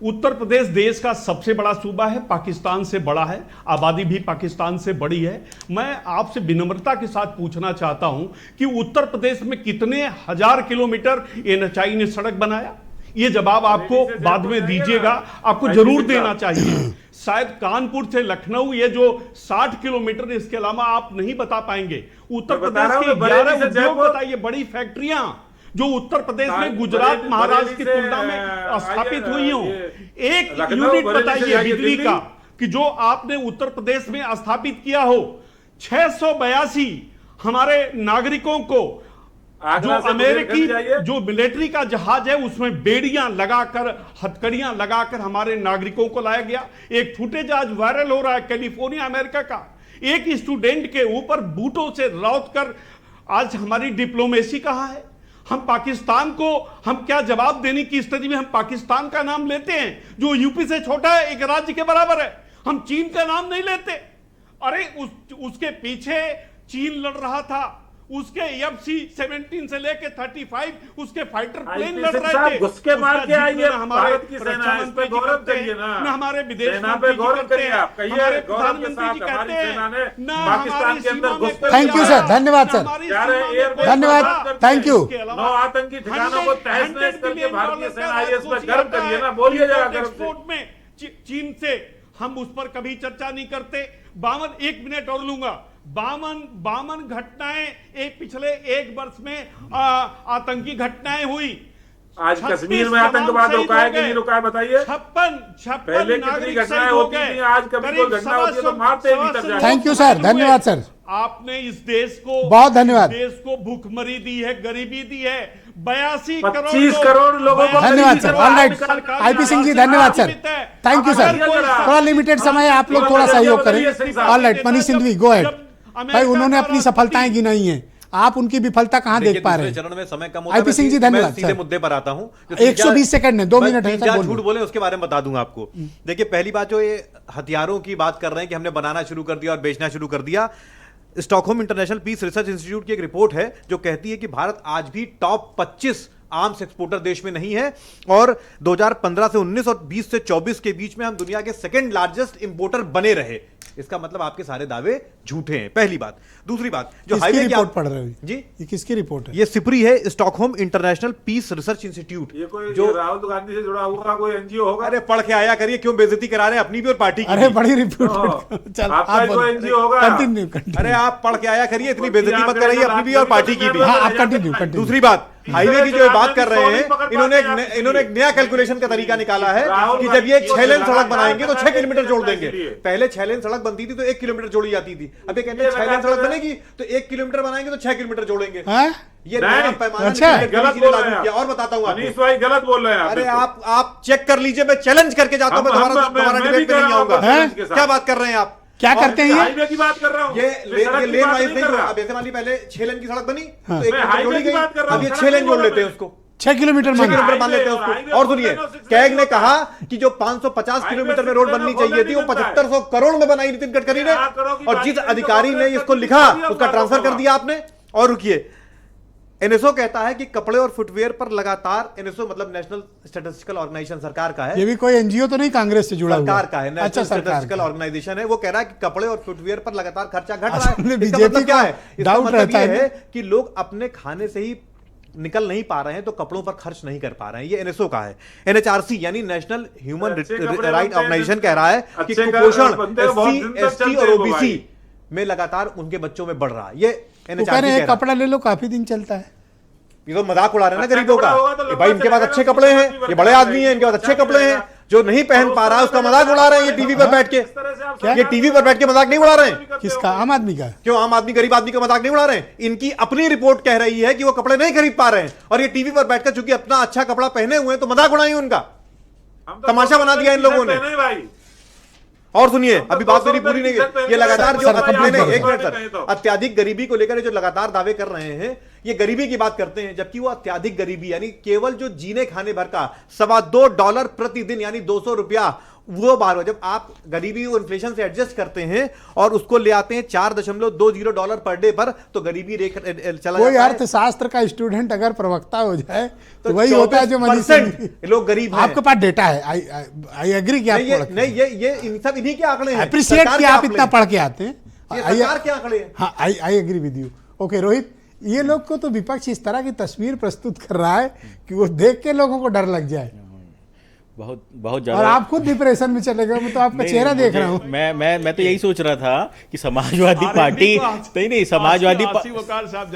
उत्तर प्रदेश देश का सबसे बड़ा सूबा है, पाकिस्तान से बड़ा है, आबादी भी पाकिस्तान से बड़ी है। मैं आपसे विनम्रता के साथ पूछना चाहता हूं कि उत्तर प्रदेश में कितने हजार किलोमीटर एनएचआई ने सड़क बनाया? ये जवाब आपको बाद में दीजिएगा, आपको जरूर देना चाहिए। शायद कानपुर से लखनऊ ये जो 60 किलोमीटर, इसके अलावा आप नहीं बता पाएंगे। उत्तर प्रदेश के 11 उद्योग बताइए, बड़ी फैक्ट्रियां जो उत्तर प्रदेश में गुजरात महाराष्ट्र की तुलना में स्थापित हुई हो। एक यूनिट बताइए बिजली का कि जो आपने उत्तर प्रदेश में स्थापित किया हो। 682 हमारे नागरिकों को, जो अमेरिकी जो मिलिट्री का जहाज है उसमें बेड़ियां लगाकर, हथकड़ियां लगाकर हमारे नागरिकों को लाया गया। एक फुटेज आज वायरल हो रहा है कैलिफोर्निया अमेरिका का, एक स्टूडेंट के ऊपर बूटों से लौट कर। आज हमारी डिप्लोमेसी कहां है? हम पाकिस्तान को हम क्या जवाब देने की स्थिति में हम पाकिस्तान का नाम लेते हैं जो यूपी से छोटा है, एक राज्य के बराबर है। हम चीन का नाम नहीं लेते। अरे उसके पीछे चीन लड़ रहा था, उसके F-17 से लेके 35 उसके फाइटर प्लेन लड़ रहे थे। घुस के मार के आइए, हमारे भारत की सेना है, इस पे गौरव करिए ना। हमारे विदेश सेना पे गौरव करिए आप, कहिए गौरव के साथ हमारी सेना ने पाकिस्तान के अंदर घुस कर। थैंक यू सर, धन्यवाद सर, धन्यवाद, थैंक यू। 9 आतंकी ठिकानों को तहस नहस करके भारतीय सेना आई है, इस पर गर्व करिए ना, बोलिए जरा गर्व से। में चीन से हम उस पर कभी चर्चा नहीं करते। 1 मिनट और लूंगा। 52 घटनाएं पिछले 1 वर्ष में आतंकी घटनाएं हुई। आज कश्मीर में आतंकवाद रुका है कि नहीं रुका है बताइए। 56 पहले कितनी घटनाएं होती थी, आज कभी कोई घटना होती है तो मारते ही भीतर जाते। थैंक यू सर, धन्यवाद सर। आपने इस देश को, बहुत धन्यवाद, देश को भूखमरी दी है, गरीबी दी है। 82 25 करोड़ लोगों को। धन्यवाद sir. All right, IP Singh ji धन्यवाद सर, थैंक यू सर। थोड़ा लिमिटेड समय, आप लोग थोड़ा सहयोग करें। All right, Manish Singhvi go ahead. भाई उन्होंने अपनी सफलताएं गिनाई हैं, आप उनकी विफलता कहां देख पा रहे हैं? चरण में समय कम होता है। आईपी सिंह जी धन्यवाद। सीधे मुद्दे पर आता हूं। 120 सेकंड है, 2 मिनट है सर। झूठ बोले उसके बारे में बता दूंगा आपको। देखिए, पहली बात जो ये हथियारों की बात कर रहे हैं कि हमने बनाना शुरू कर दिया और बेचना शुरू कर दिया, Stockholm International Peace Research Institute की एक रिपोर्ट है जो कहती है कि भारत आज भी टॉप 25 आर्म्स एक्सपोर्टर देश में नहीं है और 2015 से 19 और 20 से 24 के बीच में हम दुनिया के सेकंड लार्जेस्ट इंपोर्टर बने रहे। इसका मतलब आपके सारे दावे झूठे हैं, पहली बात। दूसरी बात, जो हाईवे की रिपोर्ट पढ़ रहे हो जी, ये किसकी रिपोर्ट है? ये सिप्री है, Stockholm International Peace Research Institute. ये कोई जो राहुल गांधी से जुड़ा हुआ कोई एनजीओ होगा? अरे पढ़ के आया करिए, क्यों बेइज्जती करा रहे हैं अपनी भी और पार्टी की अरे भी। बड़ी रिपोर्ट। चल आपका आप कोई एनजीओ होगा? कंटिन्यू। अरे आप पढ़ के आया करिए, इतनी बेइज्जती मत कराइए अपनी भी और पार्टी की भी। हाँ आप कंटिन्यू। दूसरी बात, हाईवे की जो बात कर रहे हैं, इन्होंने एक नया कैलकुलेशन का तरीका निकाला है कि जब ये 6 लेन सड़क बनाएंगे तो 6 किलोमीटर जोड़ देंगे। पहले 6 लेन सड़क बनती थी तो 1 किलोमीटर जोड़ी जाती थी, अब ये कहते हैं 6 लेन सड़क बनेगी तो 1 किलोमीटर बनाएंगे तो 6 किलोमीटर जोड़ेंगे। ये नया पैमाना गलत बोल रहे हैं। और बताता हूँ मनीष भाई गलत बोल रहे हैं। अरे आप चेक कर लीजिए, मैं चैलेंज करके जाता हूँ, मैं दोबारा डिबेट में नहीं आऊंगा। क्या बात कर रहे हैं आप? क्या करते हैं ये? हाईवे की बात कर रहा हूँ। ये लेन वाइज नहीं, अब ऐसे मान ली पहले 6 लेन की सड़क बनी तो 1 किलोमीटर जोड़ी गई, अब ये 6 लेन जोड़ लेते हैं उसको, 6 किलोमीटर 6 किलोमीटर मान लेते हैं उसको। और सुनिए, कैग ने कहा कि जो 550 किलोमीटर में रोड बननी चाहिए थी वो 7500 करोड़ में बनाई नितिन गडकरी ने, और जिस अधिकारी ने इसको लिखा उसका ट्रांसफर कर दिया आपने। और रुकिए, एनएसओ कहता है कि कपड़े और फुटवेयर पर लगातार, एनएसओ मतलब नेशनल स्टैटिस्टिकल ऑर्गेनाइजेशन सरकार का है, ये भी कोई एनजीओ तो नहीं कांग्रेस से जुड़ा हुआ? सरकार का है, अच्छा, नेशनल सरकार स्टैटिस्टिकल का। ऑर्गेनाइजेशन है। वो कह रहा है कि कपड़े और फुटवेयर पर लगातार खर्चा घट रहा है। इसका बीजेपी मतलब क्या है? इसका डाउट मतलब रहता ये है है कि लोग अपने खाने से ही निकल नहीं पा रहे हैं तो कपड़ों पर खर्च नहीं कर पा रहे हैं। ये एनएसओ का है। एनएचआरसी यानी नेशनल ह्यूमन राइट ऑर्गेनाइजेशन कह रहा है कि कुपोषण एससी और ओबीसी में लगातार उनके बच्चों में बढ़ रहा है। ये एनएचआरसी कह रहा है कपड़ा ले लो काफी दिन चलता है। ये तो मजाक उड़ा रहे हैं ना गरीबों का। भाई इनके पास अच्छे कपड़े हैं, ये बड़े आदमी हैं, इनके पास अच्छे कपड़े हैं, जो नहीं पहन पा रहा है उसका मजाक उड़ा रहे हैं ये टीवी पर बैठ के। ये टीवी पर बैठ के मजाक नहीं उड़ा रहे हैं। किसका? आम आदमी का? क्यों आम आदमी गरीब आदमी का मजाक नहीं उड़ा रहे हैं? इनकी अपनी रिपोर्ट कह रही है कि वो कपड़े नहीं खरीद पा रहे हैं और ये टीवी पर बैठकर चूंकि अपना अच्छा कपड़ा पहने हुए हैं तो मजाक उड़ाई उनका, तमाशा बना दिया इन लोगों ने। और सुनिए, अभी बात मेरी पूरी नहीं है। ये लगातार जो एक मिनट सर, अत्याधिक गरीबी को लेकर जो लगातार दावे कर रहे हैं, ये गरीबी की बात करते हैं, जबकि वो अत्याधिक गरीबी यानी केवल जो जीने खाने भर का $2.25 प्रतिदिन यानी 200 रुपया, वो बार जब आप गरीबी और इन्फ्लेशन से एडजस्ट करते हैं और उसको ले आते हैं $4.20 पर डे पर, तो गरीबी रेखा चला कोई जाता है। अर्थशास्त्र का स्टूडेंट अगर प्रवक्ता हो जाए तो वही होता है जो मनीष 24% लोग गरीब हैं। आपके पास डेटा है, आई एग्री कि आप ये सब इन्हीं के आंकड़े हैं। अप्रिशिएट सरकार कि के आप आंकड़े इतना हैं। पढ़ के आते हैं। ये सरकार के आंकड़े हैं। हाँ, I agree with you. Okay Rohit, ये लोग को तो विपक्ष इस तरह की तस्वीर प्रस्तुत कर रहा है कि वो देख के लोगों को डर लग जाए, बहुत ज्यादा। और आप खुद डिप्रेशन में चले गए। मैं तो आपका चेहरा देख रहा हूँ। मैं तो यही सोच रहा था कि समाजवादी पार्टी नहीं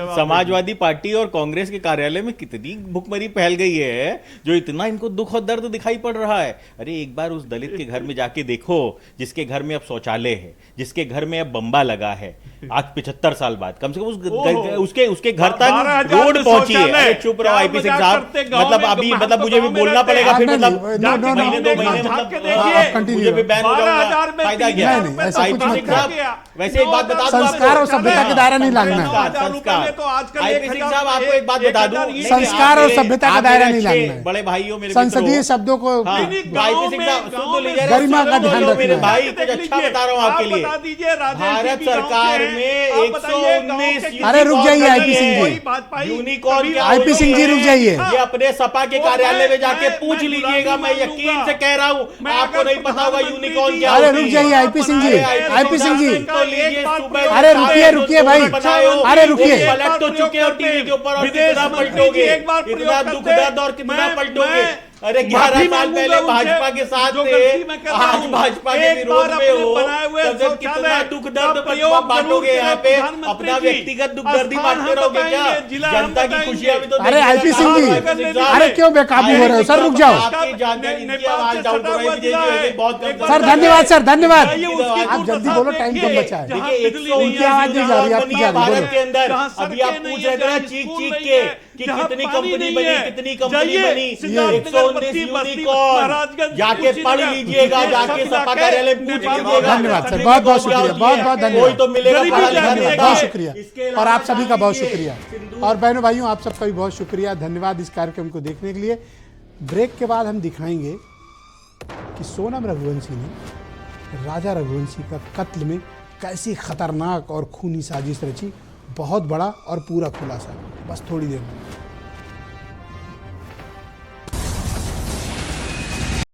समाजवादी पार्टी और कांग्रेस के कार्यालय में कितनी भुखमरी फैल गई है जो इतना इनको दुख और दर्द दिखाई पड़ रहा है। अरे एक बार उस दलित के घर में जाके देखो जिसके घर में अब शौचालय है, जिसके घर में अब बम्बा लगा है, आज 75 साल बाद कम से कम उसके घर तक रोड पहुंची है। अरे चुप रहो आईपी सिंह साहब, मतलब मुझे भी बोलना पड़ेगा फिर, मतलब महीने 2 महीने मतलब मुझे भी बैन हो जाऊंगा, फायदा क्या? आईपी सिंह साहब वैसे एक बात बता दूं, संस्कार और सभ्यता के दायरा नहीं लागना है। संस्कार आईपी सिंह साहब आपको एक बात बता दूं, संस्कार और सभ्यता का दायरा नहीं लागना है। बड़े भाइयों मेरे संसदीय शब्दों को आईपी सिंह साहब सुन तो लीजिए, गरिमा का ध्यान रखना मेरे है। भाई कुछ अच्छा बता रहा हूं आपके लिए। भारत सरकार में 119 अरे रुक जाइए आईपी सिंह जी, यूनिकॉर्न आईपी सिंह जी रुक जाइए। ये अपने सपा के कार्यालय में जाके पूछ लीजिएगा, मैं यकीन से कह रहा हूँ आपको नहीं पता होगा यूनिकॉर्न क्या। अरे रुक जाइए आईपी सिंह जी, आईपी सिंह जी, अरे रुकिए भाई, अरे रुकिए। पलट तो चुके हो टीवी के ऊपर और कितना पलटोगे, इतना दुख दर्द और कितना पलटोगे। अरे 11 साल पहले भाजपा के साथ थे, आज भाजपा के विरोध में हो, तब कितना दुख दर्द बांटोगे यहाँ पे, अपना व्यक्तिगत दुख दर्द ही बांटते रहोगे क्या? जनता की खुशियां भी तो। अरे आईपी सिंह जी, अरे क्यों बेकाबू हो रहे हो सर? रुक जाओ सर, धन्यवाद सर, धन्यवाद। आप जल्दी बोलो, टाइम कम बचा है। उनकी आवाज नहीं जा रही, आपकी जा रही, भारत के अंदर अभी आप पूछ रहे थे चीख के कि कितनी कंपनी बनी, कितनी कंपनी बनी, 119 यूनिकॉर्न, जाके पढ़ लीजिएगा, जाके सपा कार्यालय में पूछ लीजिएगा। धन्यवाद सर, बहुत बहुत शुक्रिया, बहुत बहुत धन्यवाद। कोई तो मिलेगा, बहुत शुक्रिया, और आप सभी का बहुत शुक्रिया, और बहनों भाइयों आप सबका भी बहुत शुक्रिया, धन्यवाद इस कार्यक्रम को देखने के लिए। ब्रेक के बाद हम दिखाएंगे कि सोनम रघुवंशी ने राजा रघुवंशी का कत्ल में कैसी खतरनाक और खूनी साजिश रची, बहुत बड़ा और पूरा खुलासा बस थोड़ी देर में।